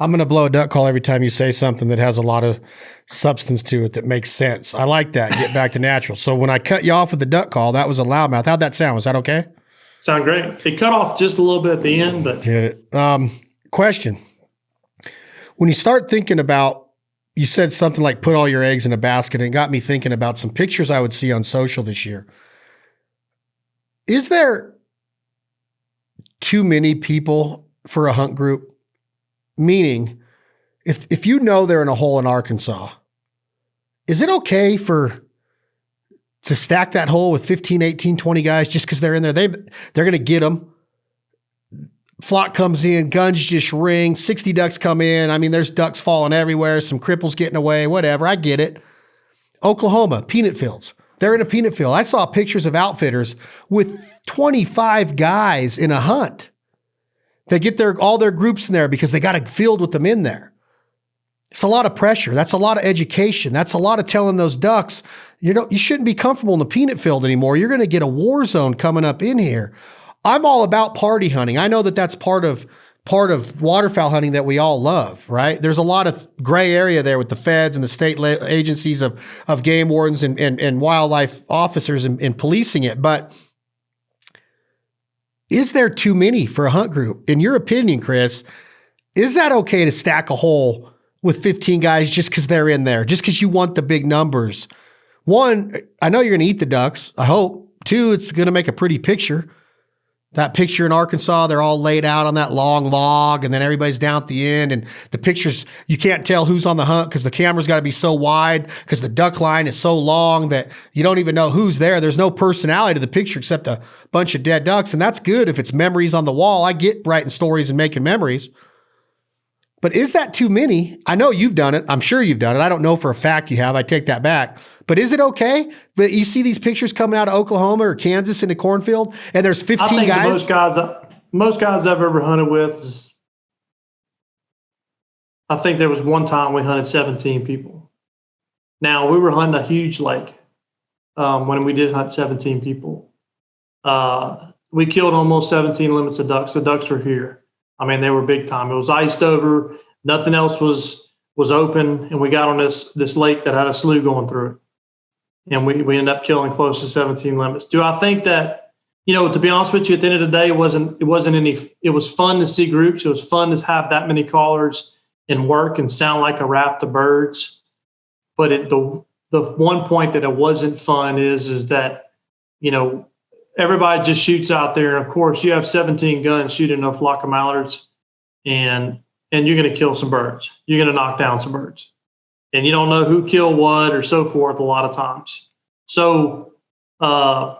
I'm going to blow a duck call every time you say something that has a lot of substance to it that makes sense. I like that. Get back to natural. So when I cut you off with the duck call, that was a loudmouth. How'd that sound? Was that okay? Sound great. It cut off just a little bit at the end, but did it. Question. When you start thinking about, you said something like put all your eggs in a basket, and it got me thinking about some pictures I would see on social this year. Is there too many people for a hunt group? Meaning, if you know they're in a hole in Arkansas, is it okay to stack that hole with 15, 18, 20 guys just because they're in there? They're going to get them. flock comes in, guns just ring, 60 ducks come in. I mean, there's ducks falling everywhere, some cripples getting away, whatever. I get it. Oklahoma, peanut fields. They're in a peanut field. I saw pictures of outfitters with 25 guys in a hunt. They get all their groups in there because they got a field with them in there. It's a lot of pressure. That's a lot of education. That's a lot of telling those ducks, you shouldn't be comfortable in the peanut field anymore. You're going to get a war zone coming up in here. I'm all about party hunting. I know that that's part of waterfowl hunting that we all love, right? There's a lot of gray area there with the feds and the state agencies of game wardens and wildlife officers and policing it. But is there too many for a hunt group? In your opinion, Chris, is that okay to stack a hole with 15 guys just because they're in there, just because you want the big numbers? One, I know you're going to eat the ducks, I hope. Two, it's going to make a pretty picture. That picture in Arkansas, they're all laid out on that long log, and then everybody's down at the end, and the pictures, you can't tell who's on the hunt because the camera's got to be so wide because the duck line is so long that you don't even know who's there. There's no personality to the picture except a bunch of dead ducks, and that's good if it's memories on the wall. I get writing stories and making memories. But is that too many? I know you've done it. I'm sure you've done it. I don't know for a fact you have. I take that back. But is it okay that you see these pictures coming out of Oklahoma or Kansas in the cornfield and there's 15 guys? Most guys I've ever hunted with I think there was one time we hunted 17 people. Now, we were hunting a huge lake when we did hunt 17 people. We killed almost 17 limits of ducks. The ducks were here. I mean, they were big time. It was iced over. Nothing else was open, and we got on this lake that had a slough going through it. And we ended up killing close to 17 limits. Do I think that, to be honest with you, at the end of the day, it was fun to see groups. It was fun to have that many callers and work and sound like a raft of birds. But the one point that it wasn't fun is that, everybody just shoots out there. And of course, you have 17 guns shooting a flock of mallards, and you're going to kill some birds. You're going to knock down some birds. And you don't know who killed what or so forth a lot of times. So, do I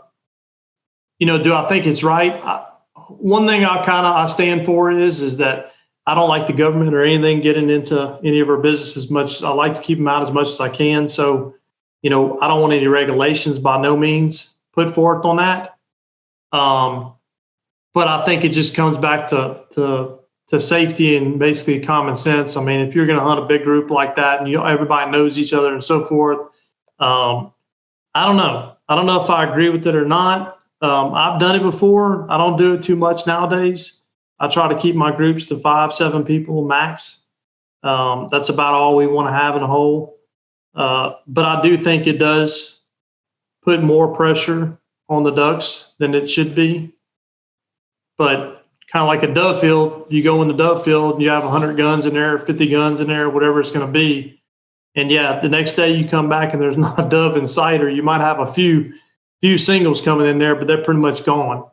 think it's right? One thing I stand for is that I don't like the government or anything getting into any of our business as much. I like to keep them out as much as I can. So, I don't want any regulations by no means put forth on that. But I think it just comes back to safety and basically common sense. I mean, if you're going to hunt a big group like that and everybody knows each other and so forth, I don't know. I don't know if I agree with it or not. I've done it before. I don't do it too much nowadays. I try to keep my groups to 5-7 people max. That's about all we want to have in a hole. But I do think it does put more pressure on the ducks than it should be. But kind of like a dove field, you go in the dove field and you have 100 guns in there, 50 guns in there, whatever it's going to be. And yeah, the next day you come back and there's not a dove in sight, or you might have a few singles coming in there, but they're pretty much gone.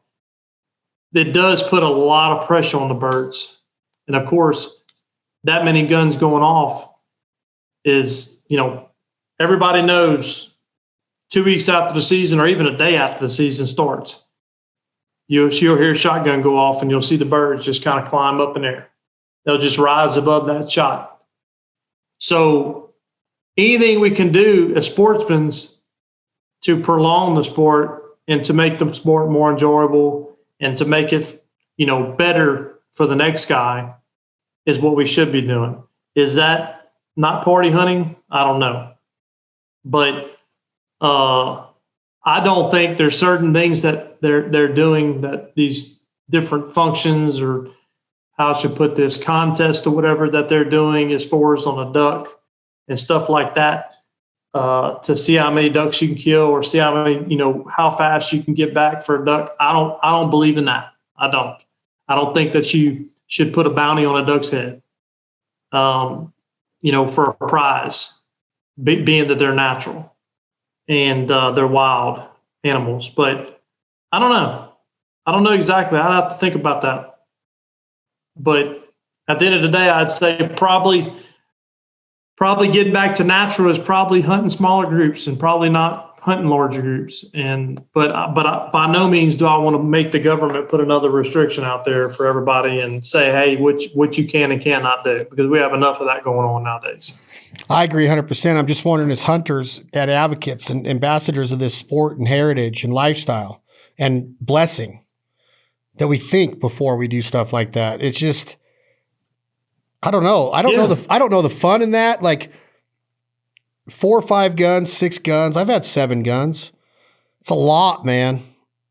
It does put a lot of pressure on the birds. And of course, that many guns going off is, everybody knows 2 weeks after the season or even a day after the season starts, you'll hear a shotgun go off and you'll see the birds just kind of climb up in there. They'll just rise above that shot. So anything we can do as sportsmen to prolong the sport and to make the sport more enjoyable and to make it, better for the next guy is what we should be doing. Is that not party hunting? I don't know. But I don't think there's certain things that they're doing, that these different functions, or how I should put this, contest or whatever that they're doing as far as on a duck and stuff like that, to see how many ducks you can kill or see how many, how fast you can get back for a duck. I don't believe in that. I don't think that you should put a bounty on a duck's head, for a prize, being that they're natural and they're wild animals. But I don't know. I don't know exactly. I'd have to think about that. But at the end of the day, I'd say probably getting back to natural is probably hunting smaller groups and probably not hunting larger groups. But by no means do I want to make the government put another restriction out there for everybody and say, hey, what you can and cannot do, because we have enough of that going on nowadays. I agree 100%. I'm just wondering, as hunters and advocates and ambassadors of this sport and heritage and lifestyle and blessing, that we think before we do stuff like that. It's just, I don't know. I don't know the fun in that. Like 4 or 5 guns, 6 guns. I've had 7 guns. It's a lot, man.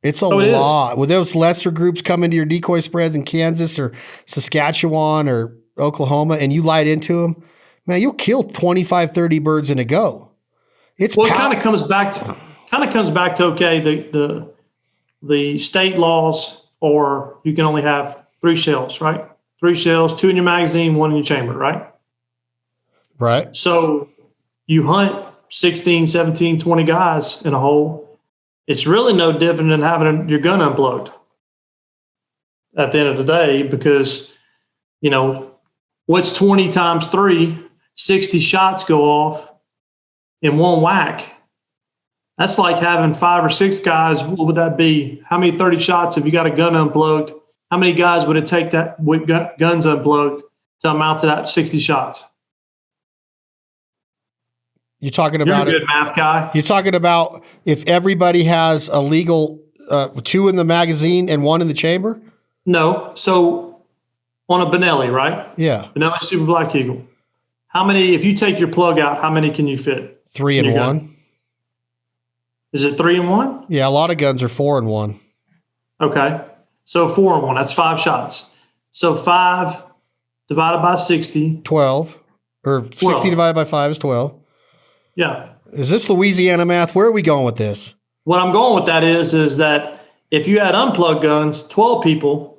It's a lot. With those lesser groups come into your decoy spread in Kansas or Saskatchewan or Oklahoma, and you light into them, man, you'll kill 25, 30 birds in a go. It kind of comes back to okay, the state laws, or you can only have 3 shells, right? 3 shells, 2 in your magazine, 1 in your chamber, right? Right. So you hunt 16, 17, 20 guys in a hole. It's really no different than having your gun unplugged at the end of the day, because, what's 20 times 3? 60 shots go off in one whack. That's like having 5 or 6 guys. What would that be? How many 30 shots have you got a gun unplugged? How many guys would it take that with guns unplugged to amount to that 60 shots? You're talking about You're a good math guy. You're talking about if everybody has a legal 2 in the magazine and 1 in the chamber? No. So on a Benelli, right? Yeah. Benelli Super Black Eagle. How many, if you take your plug out, how many can you fit? 3 in 1. Is it 3 in 1? Yeah, a lot of guns are 4 in 1. Okay. So 4 in 1, that's 5 shots. So 5 divided by 60. 12. Or 12. 60 divided by 5 is 12. Yeah. Is this Louisiana math? Where are we going with this? What I'm going with that is that if you had unplugged guns, 12 people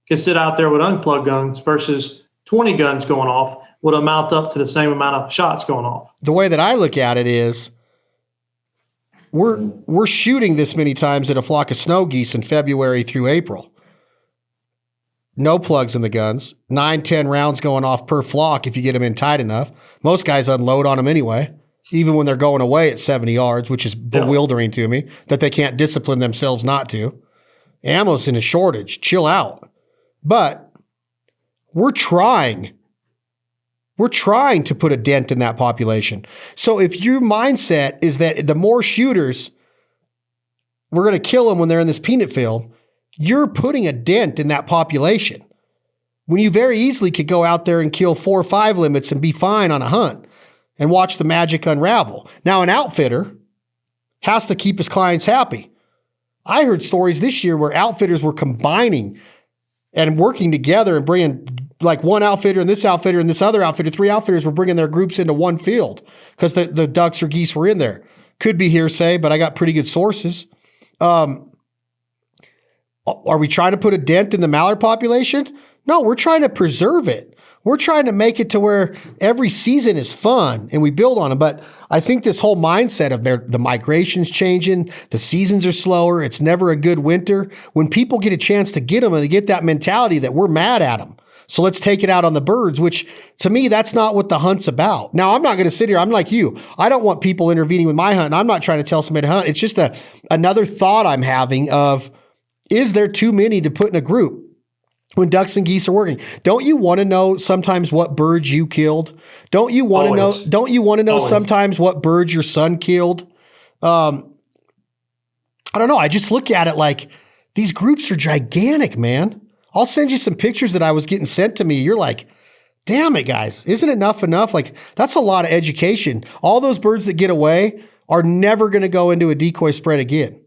could sit out there with unplugged guns versus 20 guns going off would amount up to the same amount of shots going off. The way that I look at it is we're shooting this many times at a flock of snow geese in February through April. No plugs in the guns. 9, 10 rounds going off per flock if you get them in tight enough. Most guys unload on them anyway, even when they're going away at 70 yards, which is bewildering to me that they can't discipline themselves not to. Ammo's in a shortage. Chill out. But we're trying to put a dent in that population. So if your mindset is that the more shooters, we're going to kill them when they're in this peanut field, you're putting a dent in that population. When you very easily could go out there and kill 4 or 5 limits and be fine on a hunt and watch the magic unravel. Now, an outfitter has to keep his clients happy. I heard stories this year where outfitters were combining and working together and bringing like one outfitter and this other outfitter, 3 outfitters were bringing their groups into one field because the ducks or geese were in there. Could be hearsay, but I got pretty good sources. Are we trying to put a dent in the mallard population? No, we're trying to preserve it. We're trying to make it to where every season is fun and we build on it. But I think this whole mindset of the migration's changing, the seasons are slower, it's never a good winter. When people get a chance to get them and they get that mentality that we're mad at them, so let's take it out on the birds, which to me, that's not what the hunt's about. Now, I'm not going to sit here. I'm like you. I don't want people intervening with my hunt. I'm not trying to tell somebody to hunt. It's just another thought I'm having of, is there too many to put in a group when ducks and geese are working? Don't you want to know sometimes what birds you killed? Don't you want to know sometimes what birds your son killed? I don't know. I just look at it like these groups are gigantic, man. I'll send you some pictures that I was getting sent to me. You're like, damn it, guys. Isn't enough? Like, that's a lot of education. All those birds that get away are never going to go into a decoy spread again.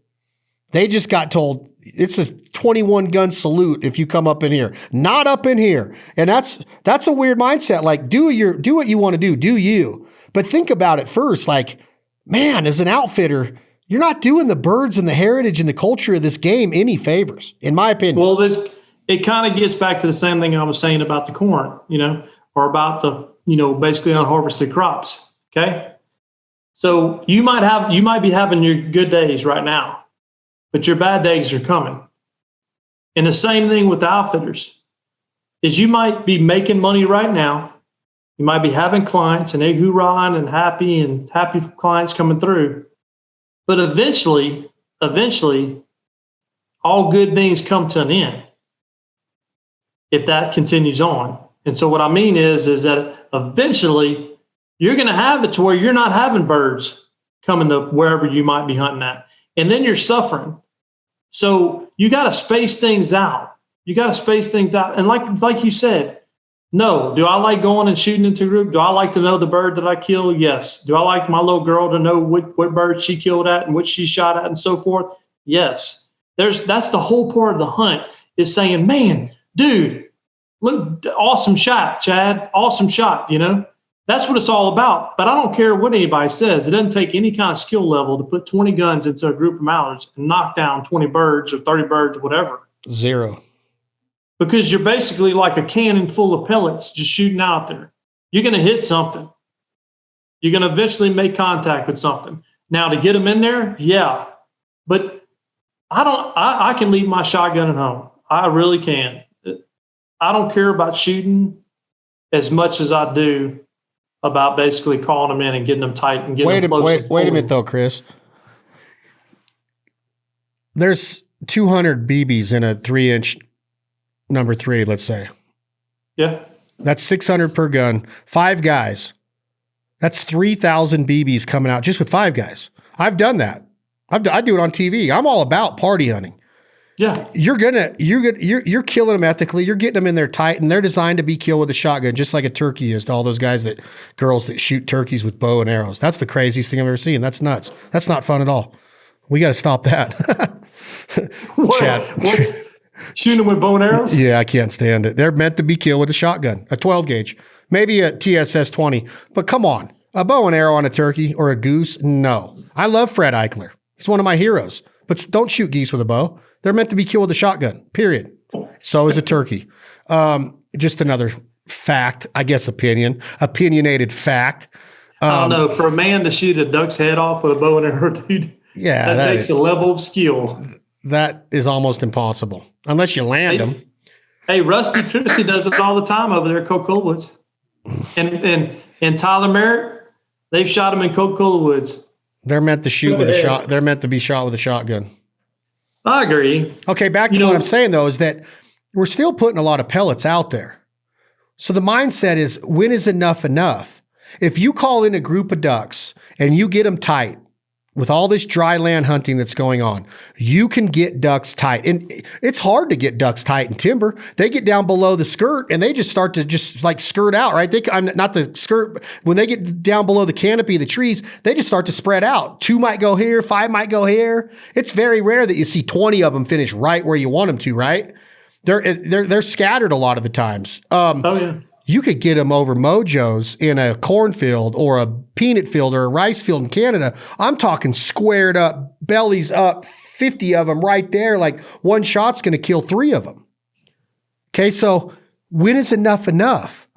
They just got told it's a 21 gun salute if you come up in here, not up in here. And that's a weird mindset. Like, do what you want to do you. But think about it first. Like, man, as an outfitter, you're not doing the birds and the heritage and the culture of this game any favors, in my opinion. Well, it kind of gets back to the same thing I was saying about the corn, or about the, basically unharvested crops. Okay. So you might be having your good days right now, but your bad days are coming. And the same thing with the outfitters is you might be making money right now. You might be having clients and they hoorahing and happy clients coming through. But eventually, all good things come to an end if that continues on. And so what I mean is that eventually you're going to have it to where you're not having birds coming to wherever you might be hunting at. And then you're suffering. So you got to space things out. And like you said, no. Do I like going and shooting into a group? Do I like to know the bird that I kill? Yes. Do I like my little girl to know what bird she killed at and what she shot at and so forth? Yes. That's the whole part of the hunt, is saying, man, dude, look, awesome shot, Chad. Awesome shot, That's what it's all about. But I don't care what anybody says. It doesn't take any kind of skill level to put 20 guns into a group of mallards and knock down 20 birds or 30 birds or whatever. Zero. Because you're basically like a cannon full of pellets just shooting out there. You're going to hit something. You're going to eventually make contact with something. Now, to get them in there, yeah. But I can leave my shotgun at home. I really can. I don't care about shooting as much as I do about basically calling them in and getting them tight and getting them close. Wait a minute, though, Chris. There's 200 BBs in a 3-inch number 3, let's say. Yeah. That's 600 per gun. 5 guys. That's 3,000 BBs coming out just with 5 guys. I've done that. I do it on TV. I'm all about party hunting. Yeah. You're killing them ethically. You're getting them in there tight, and they're designed to be killed with a shotgun, just like a turkey is to all those girls that shoot turkeys with bow and arrows. That's the craziest thing I've ever seen. That's nuts. That's not fun at all. We got to stop that. Chad. What's shooting them with bow and arrows? Yeah, I can't stand it. They're meant to be killed with a shotgun, a 12 gauge, maybe a TSS 20. But come on, a bow and arrow on a turkey or a goose? No. I love Fred Eichler. He's one of my heroes. But don't shoot geese with a bow. They're meant to be killed with a shotgun, period. So is a turkey. Just another fact, I guess opinionated fact. I don't know. For a man to shoot a duck's head off with a bow and arrow, dude, yeah, that takes a level of skill. That is almost impossible, unless you land them. Hey, Rusty Christie does it all the time over there at Coca-Cola Woods. And Tyler Merritt, they've shot him in Coca-Cola Woods. They're meant to shoot with a shot. They're meant to be shot with a shotgun. I agree. Okay, back to what I'm saying, though, is that we're still putting a lot of pellets out there. So the mindset is, when is enough enough? If you call in a group of ducks and you get them tight with all this dry land hunting that's going on, you can get ducks tight. And it's hard to get ducks tight in timber. They get down below the skirt and they just start to just like skirt out, right? I'm not the skirt. When they get down below the canopy of the trees, they just start to spread out. 2 might go here, 5 might go here. It's very rare that you see 20 of them finish right where you want them to, right? They're scattered a lot of the times. Oh, yeah. You could get them over mojos in a cornfield or a peanut field or a rice field in Canada. I'm talking squared up, bellies up, 50 of them right there. Like one shot's going to kill 3 of them. Okay, so when is enough enough?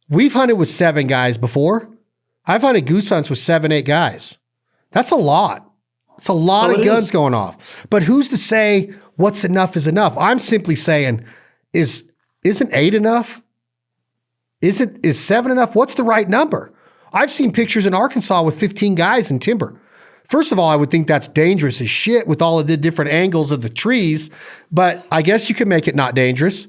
We've hunted with 7 guys before. I've hunted goose hunts with 7, 8 guys. That's a lot. It's a lot of guns going off. But who's to say what's enough is enough? I'm simply saying, isn't 8 enough? Is 7 enough? What's the right number? I've seen pictures in Arkansas with 15 guys in timber. First of all, I would think that's dangerous as shit with all of the different angles of the trees, but I guess you can make it not dangerous.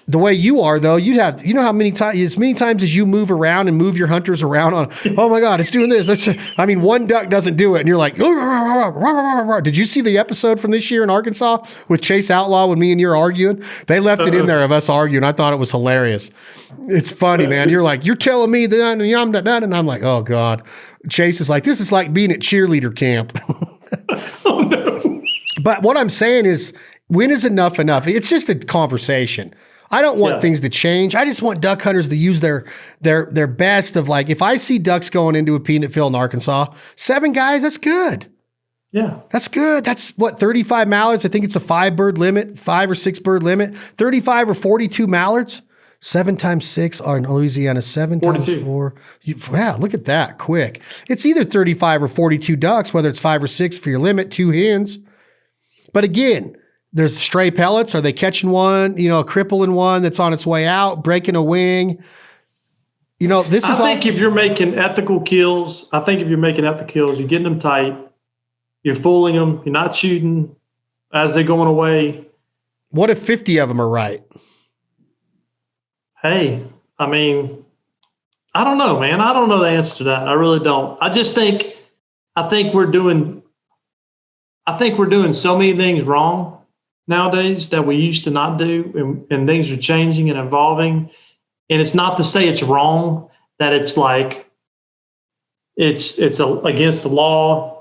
The way you are, though, how many times, as many times as you move around and move your hunters around on, oh my God, it's doing this. One duck doesn't do it. And you're like, did you see the episode from this year in Arkansas with Chase Outlaw when me and you're arguing? They left it in there of us arguing. I thought it was hilarious. It's funny, man. You're like, you're telling me that, and I'm like, oh God. Chase is like, this is like being at cheerleader camp. Oh no. But what I'm saying is, when is enough enough? It's just a conversation. I don't want things to change. I just want duck hunters to use their best of, like, if I see ducks going into a peanut field in Arkansas, 7 guys, that's good. Yeah. That's good. That's what, 35 mallards? I think it's a 5 bird limit, 5 or 6 bird limit. 35 or 42 mallards. 7 times 6 are in Louisiana, 7 42. times 4. Wow, look at that, quick. It's either 35 or 42 ducks, whether it's 5 or 6 for your limit, 2 hens. But again, there's stray pellets. Are they catching one, a crippling one that's on its way out, breaking a wing? This is. I think if you're making ethical kills, you're getting them tight. You're fooling them. You're not shooting as they're going away. What if 50 of them are right? Hey, I mean, I don't know, man. I don't know the answer to that. I really don't. I think we're doing so many things wrong nowadays that we used to not do, and things are changing and evolving. And it's not to say it's wrong, that it's like it's against the law.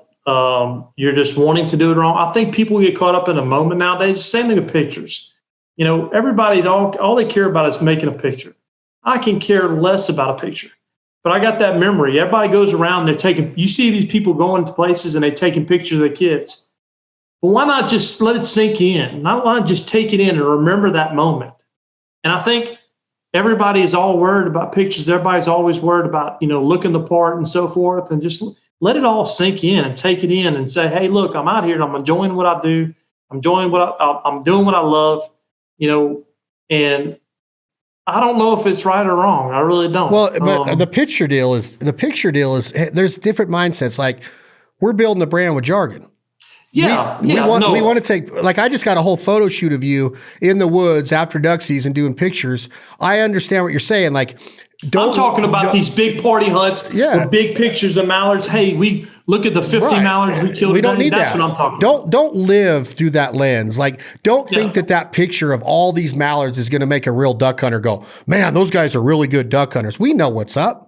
You're just wanting to do it wrong. I think people get caught up in a moment nowadays. Same thing with pictures. Everybody's all they care about is making a picture. I can care less about a picture, but I got that memory. Everybody goes around, you see these people going to places and they're taking pictures of their kids. But why not just let it sink in? Why not just take it in and remember that moment? And I think everybody is all worried about pictures. Everybody's always worried about, looking the part and so forth, and just let it all sink in and take it in and say, hey, look, I'm out here and I'm enjoying what I do. I'm doing what I love, and I don't know if it's right or wrong. I really don't. Well, but the picture deal is there's different mindsets. Like, we're building a brand with Jargon. We want to take, like, I just got a whole photo shoot of you in the woods after duck season doing pictures. I understand what you're saying. Like, I'm talking about these big party hunts with big pictures of mallards. Hey, we look at the 50 mallards we killed. We don't need That's that. what I'm talking about. Don't live through that lens. Like, don't think that picture of all these mallards is going to make a real duck hunter go, man, those guys are really good duck hunters. We know what's up.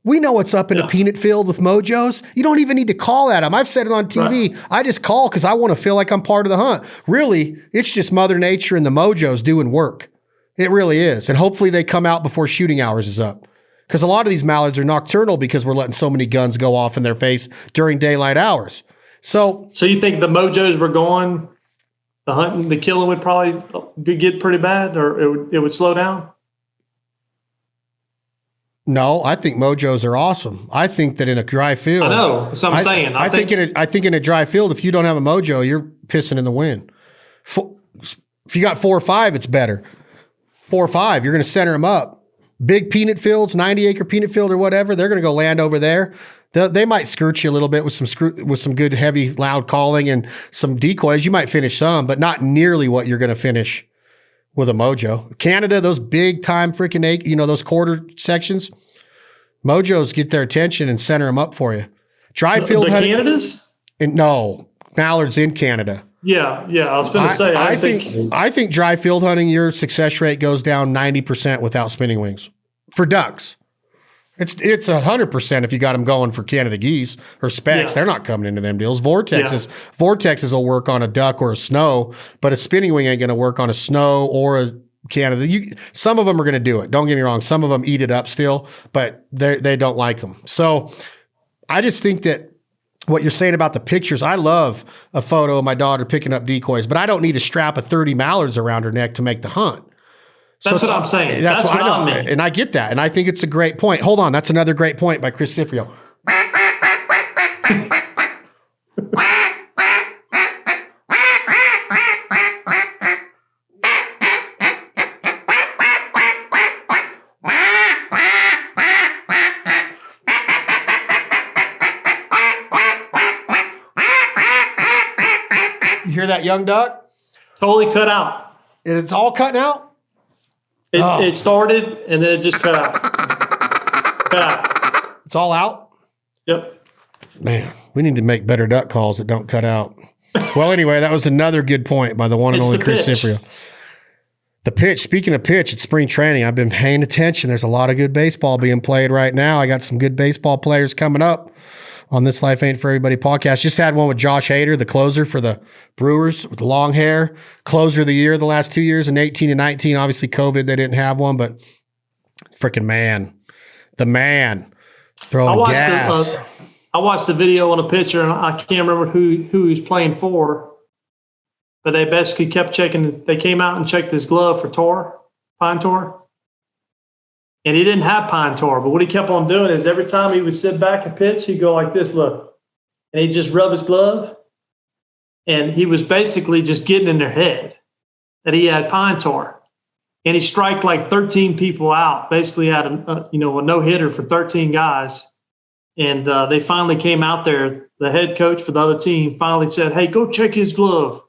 We know what's up in a peanut field with mojos. You don't even need to call at them. I've said it on TV. Right. I just call because I want to feel like I'm part of the hunt. Really, it's just Mother Nature and the mojos doing work. It really is. And hopefully they come out before shooting hours is up. Because a lot of these mallards are nocturnal because we're letting so many guns go off in their face during daylight hours. So you think the mojos were going, the hunting, the killing would probably get pretty bad, or it would slow down? No, I think mojos are awesome. I think that in a dry field, I know. That's what I'm saying. I think in a dry field, if you don't have a mojo, you're pissing in the wind. If you got 4 or 5, it's better. 4 or 5, you're going to center them up. Big peanut fields, 90-acre peanut field or whatever, they're going to go land over there. They might skirt you a little bit with some good, heavy, loud calling and some decoys. You might finish some, but not nearly what you're going to finish with a mojo. Canada, those big time freaking, those quarter sections, mojos get their attention and center them up for you. Dry field hunting. Canadas? No, mallards in Canada. Yeah. I was going to say, I think dry field hunting, your success rate goes down 90% without spinning wings for ducks. It's 100% if you got them going for Canada geese or specks. Yeah. They're not coming into them deals. Vortexes will work on a duck or a snow, but a spinning wing ain't going to work on a snow or a Canada. Some of them are going to do it. Don't get me wrong. Some of them eat it up still, but they don't like them. So I just think that what you're saying about the pictures, I love a photo of my daughter picking up decoys, but I don't need to strap a 30 mallards around her neck to make the hunt. That's what I'm saying. That's what I mean. And I get that. And I think it's a great point. Hold on. That's another great point by Chris Cifreo. You hear that, young duck? Totally cut out. It's all cutting out? It started and then it just cut out. It's all out? Yep. Man, we need to make better duck calls that don't cut out. Well, anyway, that was another good point by the one and only Chris Cifreo. The pitch. Speaking of pitch, it's spring training. I've been paying attention. There's a lot of good baseball being played right now. I got some good baseball players coming up on This Life Ain't For Everybody podcast. Just had one with Josh Hader, the closer for the Brewers with the long hair. Closer of the year the last 2 years in 18 and 19. Obviously, COVID, they didn't have one, but freaking the man throwing gas. I watched the video on a pitcher, and I can't remember who he's playing for, but they basically kept checking. They came out and checked his glove for pine tar. And he didn't have pine tar, but what he kept on doing is every time he would sit back and pitch, he'd go like this, look. And he'd just rub his glove. And he was basically just getting in their head that he had pine tar. and he striked like 13 people out. Basically, had a no hitter for 13 guys, and they finally came out there. The head coach for the other team finally said, "Hey, go check his glove."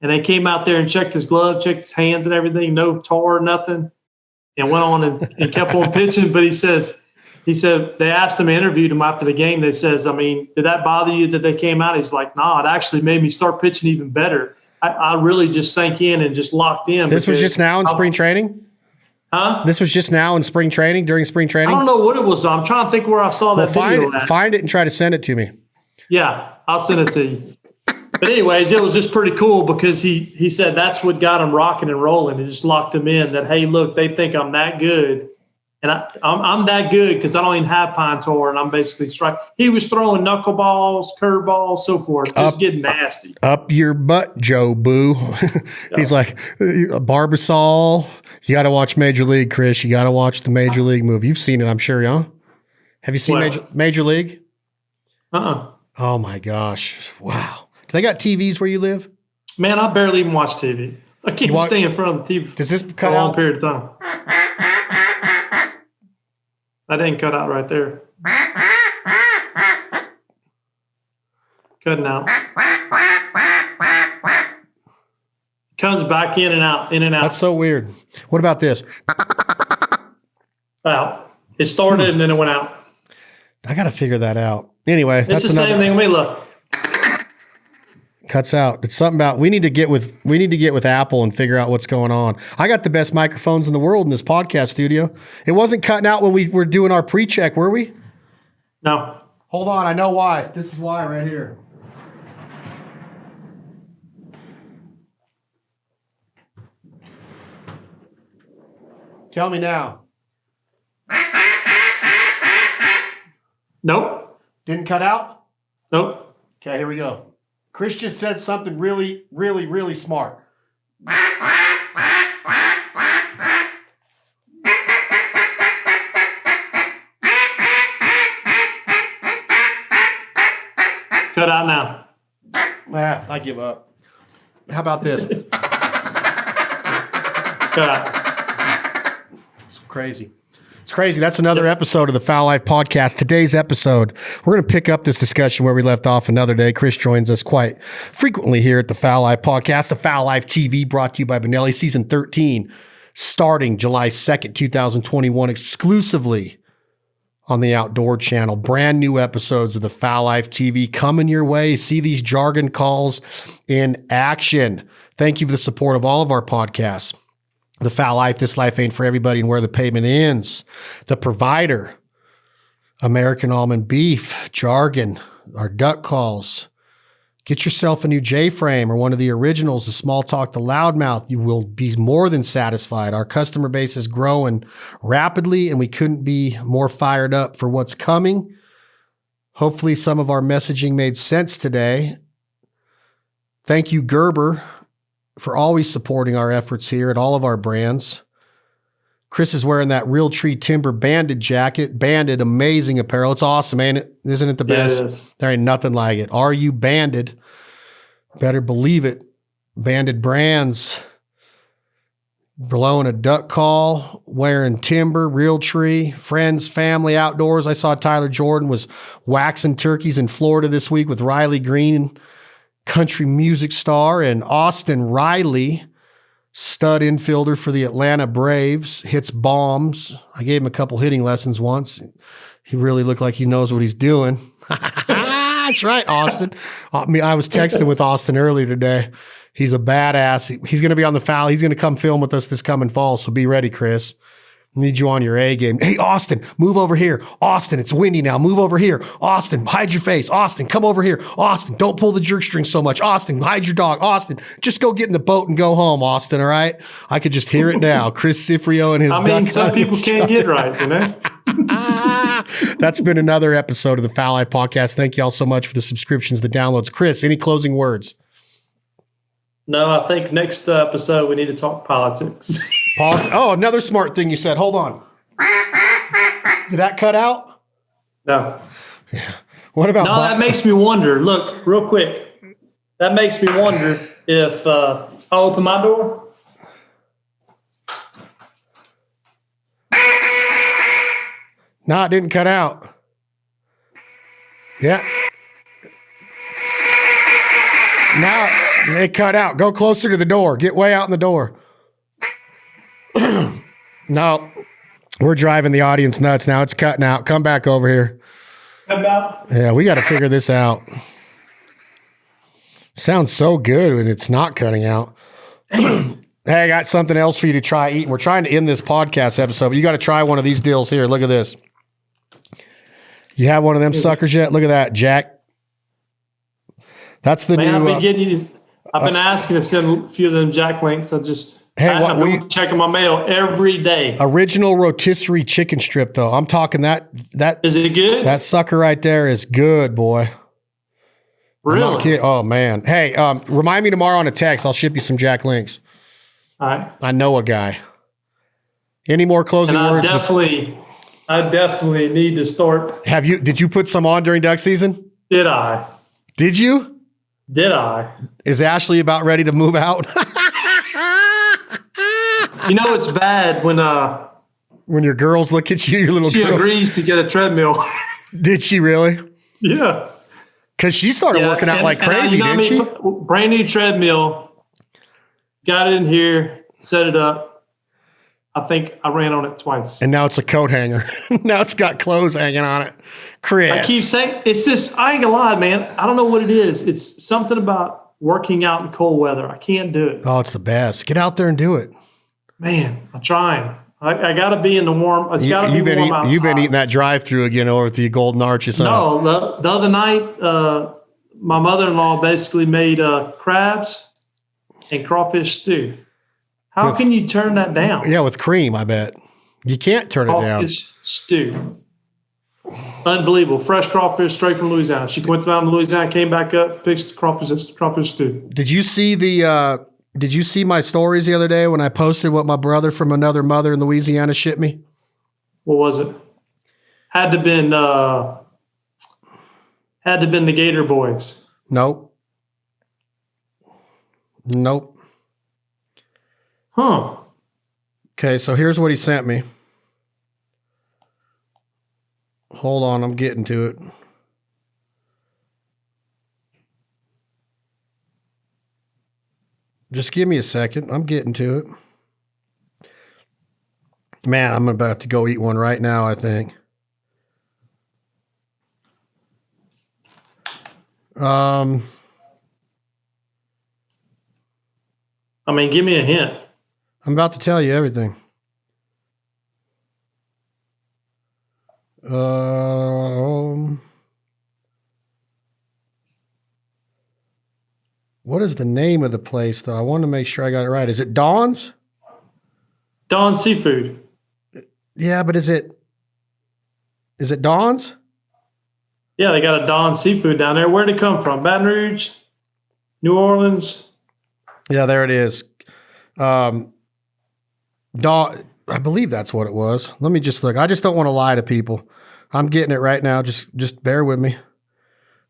And they came out there and checked his glove, checked his hands and everything, no tar, nothing, and went on and kept on pitching. But he said they asked him, interviewed him after the game. They says, I mean, did that bother you that they came out? He's like, no, it actually made me start pitching even better. I really just sank in and just locked in. This was just now in spring training? Huh? This was just now in spring training, during spring training? I don't know what it was. I'm trying to think where I saw that video. Find it and try to send it to me. Yeah, I'll send it to you. But anyways, it was just pretty cool because he said that's what got him rocking and rolling. It just locked him in that, hey, look, they think I'm that good. And I'm that good because I don't even have pine tar, and I'm basically strike. He was throwing knuckleballs, curveballs, so forth, just getting nasty. Up your butt, Joe Boo. He's like, Barbasol. You got to watch Major League, Chris. You got to watch the Major League movie. You've seen it, I'm sure, yeah? Have you seen Major League? Oh, my gosh. Wow. Do they got TVs where you live? Man, I barely even watch TV. I can't stay in front of the TV does this for cut a long out? period of time. That didn't cut out right there. Cutting out. Comes back in and out, in and out. That's so weird. What about this? Out. It started and then it went out. I got to figure that out. Anyway, it's the same thing. We look. Cuts out. It's something about we need to get with Apple and figure out what's going on. I got the best microphones in the world in this podcast studio. It wasn't cutting out when we were doing our pre-check, were we? No. Hold on, I know why. This is why right here. Tell me now. Nope. Didn't cut out? Nope. Okay, here we go. Chris just said something really, really, really smart. Cut out now. I give up. How about this? Cut out. It's crazy. It's crazy. That's another episode of the Foul Life Podcast. Today's episode, we're going to pick up this discussion where we left off another day. Chris joins us quite frequently here at the Foul Life Podcast. The Foul Life TV brought to you by Benelli, Season 13, starting July 2nd, 2021, exclusively on the Outdoor Channel. Brand new episodes of the Foul Life TV coming your way. See these jargon calls in action. Thank you for the support of all of our podcasts. The Foul Life, This Life Ain't For Everybody, and Where the Pavement Ends. The Provider, American Almond Beef, Jargon, our Duck Calls. Get yourself a new J-frame or one of the originals, the Small Talk, the Loudmouth. You will be more than satisfied. Our customer base is growing rapidly, and we couldn't be more fired up for what's coming. Hopefully some of our messaging made sense today. Thank you, Gerber, for always supporting our efforts here at all of our brands. Chris is wearing that Real Tree Timber banded jacket. Banded, amazing apparel. It's awesome, ain't it? Isn't it the best? Yeah, it is. There ain't nothing like it. Are you banded? Better believe it. Banded brands. Blowing a duck call, wearing timber, Real Tree, friends, family, outdoors. I saw Tyler Jordan was waxing turkeys in Florida this week with Riley Green, country music star, and Austin Riley, stud infielder for the Atlanta Braves, hits bombs. I gave him a couple hitting lessons once. He really looked like he knows what he's doing. That's right, Austin. I was texting with Austin earlier today. He's a badass. He's going to be on the Foul. He's going to come film with us this coming fall, so be ready, Chris. Need you on your A game. Hey, Austin, move over here. Austin, it's windy now. Move over here. Austin, hide your face. Austin, come over here. Austin, don't pull the jerk string so much. Austin, hide your dog. Austin, just go get in the boat and go home, Austin, all right? I could just hear it now. Chris Cifreo and his some people can't get right, you know? That's been another episode of the Foul Eye Podcast. Thank you all so much for the subscriptions, the downloads. Chris, any closing words? No, I think next episode we need to talk politics. Oh, another smart thing you said. Hold on. Did that cut out? No. Yeah. What about? No, that makes me wonder. Look, real quick. That makes me wonder if I'll open my door. No, it didn't cut out. Yeah. Now it cut out. Go closer to the door. Get way out in the door. No, we're driving the audience nuts now. It's cutting out. Come back over here. Yeah, we got to figure this out. Sounds so good when it's not cutting out. Hey, I got something else for you to try eating. We're trying to end this podcast episode, but you got to try one of these deals here. Look at this. You have one of them suckers yet? Look at that, Jack. That's the new. I've been asking to send a few of them Jack links. I've been checking my mail every day. Original rotisserie chicken strip, though. I'm talking that. Is it good? That sucker right there is good, boy. Really? Oh man. Hey, remind me tomorrow on a text. I'll ship you some Jack links. All right. I know a guy. Any more closing words? I definitely need to start. Did you put some on during duck season? Did I? Did you? Did I? Is Ashley about ready to move out? It's bad when your girls look at you, your little girl. She agrees to get a treadmill. Did she really? Yeah. Because she started working out like crazy, didn't she? Brand new treadmill. Got it in here, set it up. I think I ran on it twice. And now it's a coat hanger. Now it's got clothes hanging on it. Chris. I keep saying, it's this, I ain't gonna lie, man. I don't know what it is. It's something about working out in cold weather. I can't do it. Oh, it's the best. Get out there and do it. Man, I'm trying. I got to be in the warm. It's got to be warm outside. You've been eating that drive-through again over at the Golden Arches. No, the other night, my mother-in-law basically made crabs and crawfish stew. How can you turn that down? Yeah, with cream, I bet. You can't turn it down. Crawfish stew. Unbelievable. Fresh crawfish straight from Louisiana. She went down to Louisiana, came back up, fixed crawfish stew. Did you see my stories the other day when I posted what my brother from another mother in Louisiana shipped me? What was it? Had to been the Gator Boys. Nope. Huh. Okay, so here's what he sent me. Hold on, I'm getting to it. Just give me a second. I'm getting to it. Man, I'm about to go eat one right now, I think. Give me a hint. I'm about to tell you everything. What is the name of the place, though? I want to make sure I got it right. Is it Dawn's? Dawn Seafood. Yeah, but is it Dawn's? Yeah, they got a Dawn Seafood down there. Where'd it come from? Baton Rouge? New Orleans? Yeah, there it is. Dawn, I believe that's what it was. Let me just look. I just don't want to lie to people. I'm getting it right now. Just bear with me.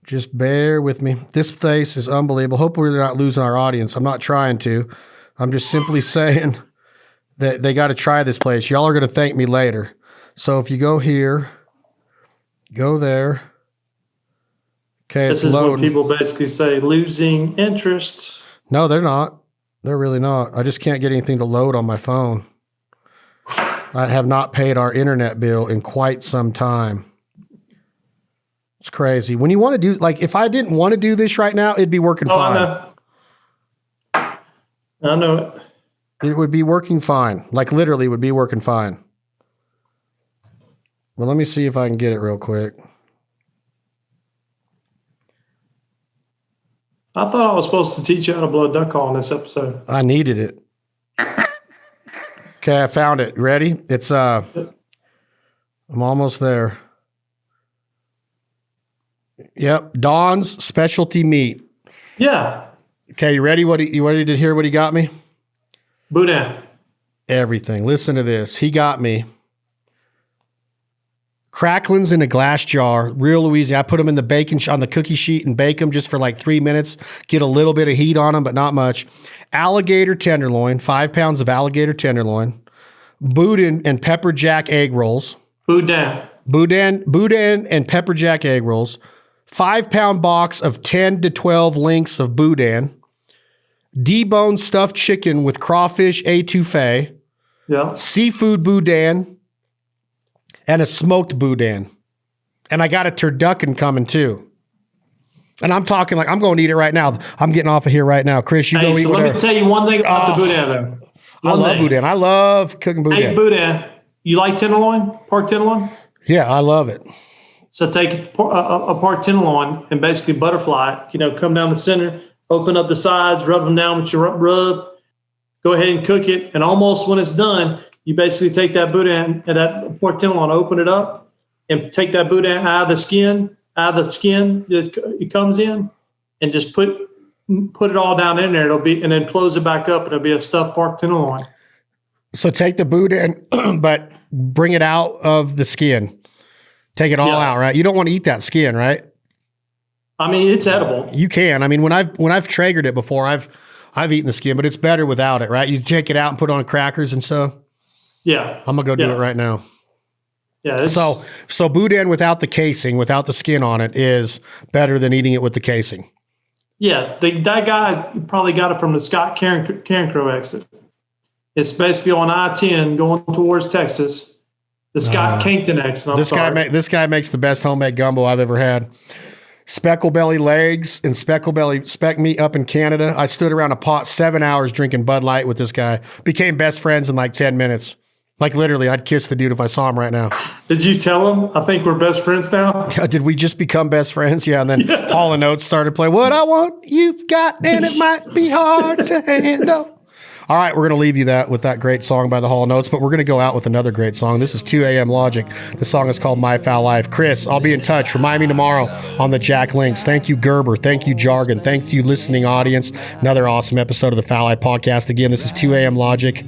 Just bear with me. This place is unbelievable. Hopefully they're not losing our audience. I'm not trying to. I'm just simply saying that they got to try this place. Y'all are going to thank me later. So if you go here, go there. Okay, this is loading. What people basically say, losing interest. No, they're not. They're really not. I just can't get anything to load on my phone. I have not paid our internet bill in quite some time. It's crazy. When you want to do, like, if I didn't want to do this right now, it'd be working fine. I know it. It would be working fine. Like, literally would be working fine. Well, let me see if I can get it real quick. I thought I was supposed to teach you how to blow a duck call in this episode. I needed it. Okay, I found it. Ready? It's I'm almost there. Yep, Dawn's Specialty Meat. Yeah. Okay, you ready? You ready to hear what he got me? Boudin. Everything. Listen to this. He got me cracklins in a glass jar, real Louisiana. I put them in the bacon on the cookie sheet and bake them just for like 3 minutes. Get a little bit of heat on them, but not much. Alligator tenderloin, 5 pounds of alligator tenderloin. Boudin and pepper jack egg rolls. Boudin. Boudin and pepper jack egg rolls, 5-pound box of 10 to 12 links of boudin, deboned stuffed chicken with crawfish étouffée, seafood boudin, and a smoked boudin. And I got a turducken coming too. And I'm talking like I'm going to eat it right now. I'm getting off of here right now. Chris, you go eat whatever. Let me tell you one thing about the boudin though. I love boudin. I love cooking boudin. Take boudin. You like tenderloin? Pork tenderloin? Yeah, I love it. So take a pork tenderloin and basically butterfly it. Come down the center, open up the sides, rub them down with your rub. Go ahead and cook it. And almost when it's done, you basically take that boudin and that pork tenderloin, open it up, and take that boudin out of the skin it comes in, and just put it all down in there. And then close it back up, and it'll be a stuffed pork tenderloin. So take the boudin, but bring it out of the skin. Take it all out, right? You don't want to eat that skin, right? I mean, it's edible. You can. I mean, when I've Traegered it before, I've eaten the skin, but it's better without it, right? You take it out and put it on crackers and stuff. Yeah. I'm gonna go do it right now. Yeah. So boudin without the casing, without the skin on it, is better than eating it with the casing. Yeah, that guy probably got it from the Scott Carencrow exit. It's basically on I-10 going towards Texas. The Scott Cankton exit. This guy makes the best homemade gumbo I've ever had. Speckle belly legs and speck meat up in Canada. I stood around a pot 7 hours drinking Bud Light with this guy. Became best friends in like 10 minutes. Like literally, I'd kiss the dude if I saw him right now. Did you tell him, I think we're best friends now? Did we just become best friends? Yeah, and then Hall & Oates started playing, What I Want You've Got, and It Might Be Hard to Handle. All right, we're going to leave you with that great song by the Hall & Oates, but we're going to go out with another great song. This is 2 a.m. Logic. The song is called My Foul Life. Chris, I'll be in touch. Remind me tomorrow on the Jack Links. Thank you, Gerber. Thank you, Jargon. Thank you, listening audience. Another awesome episode of the Foul Life Podcast. Again, this is 2 a.m. Logic.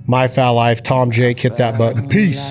My Foul Life. Tom Jake, hit that button. Peace.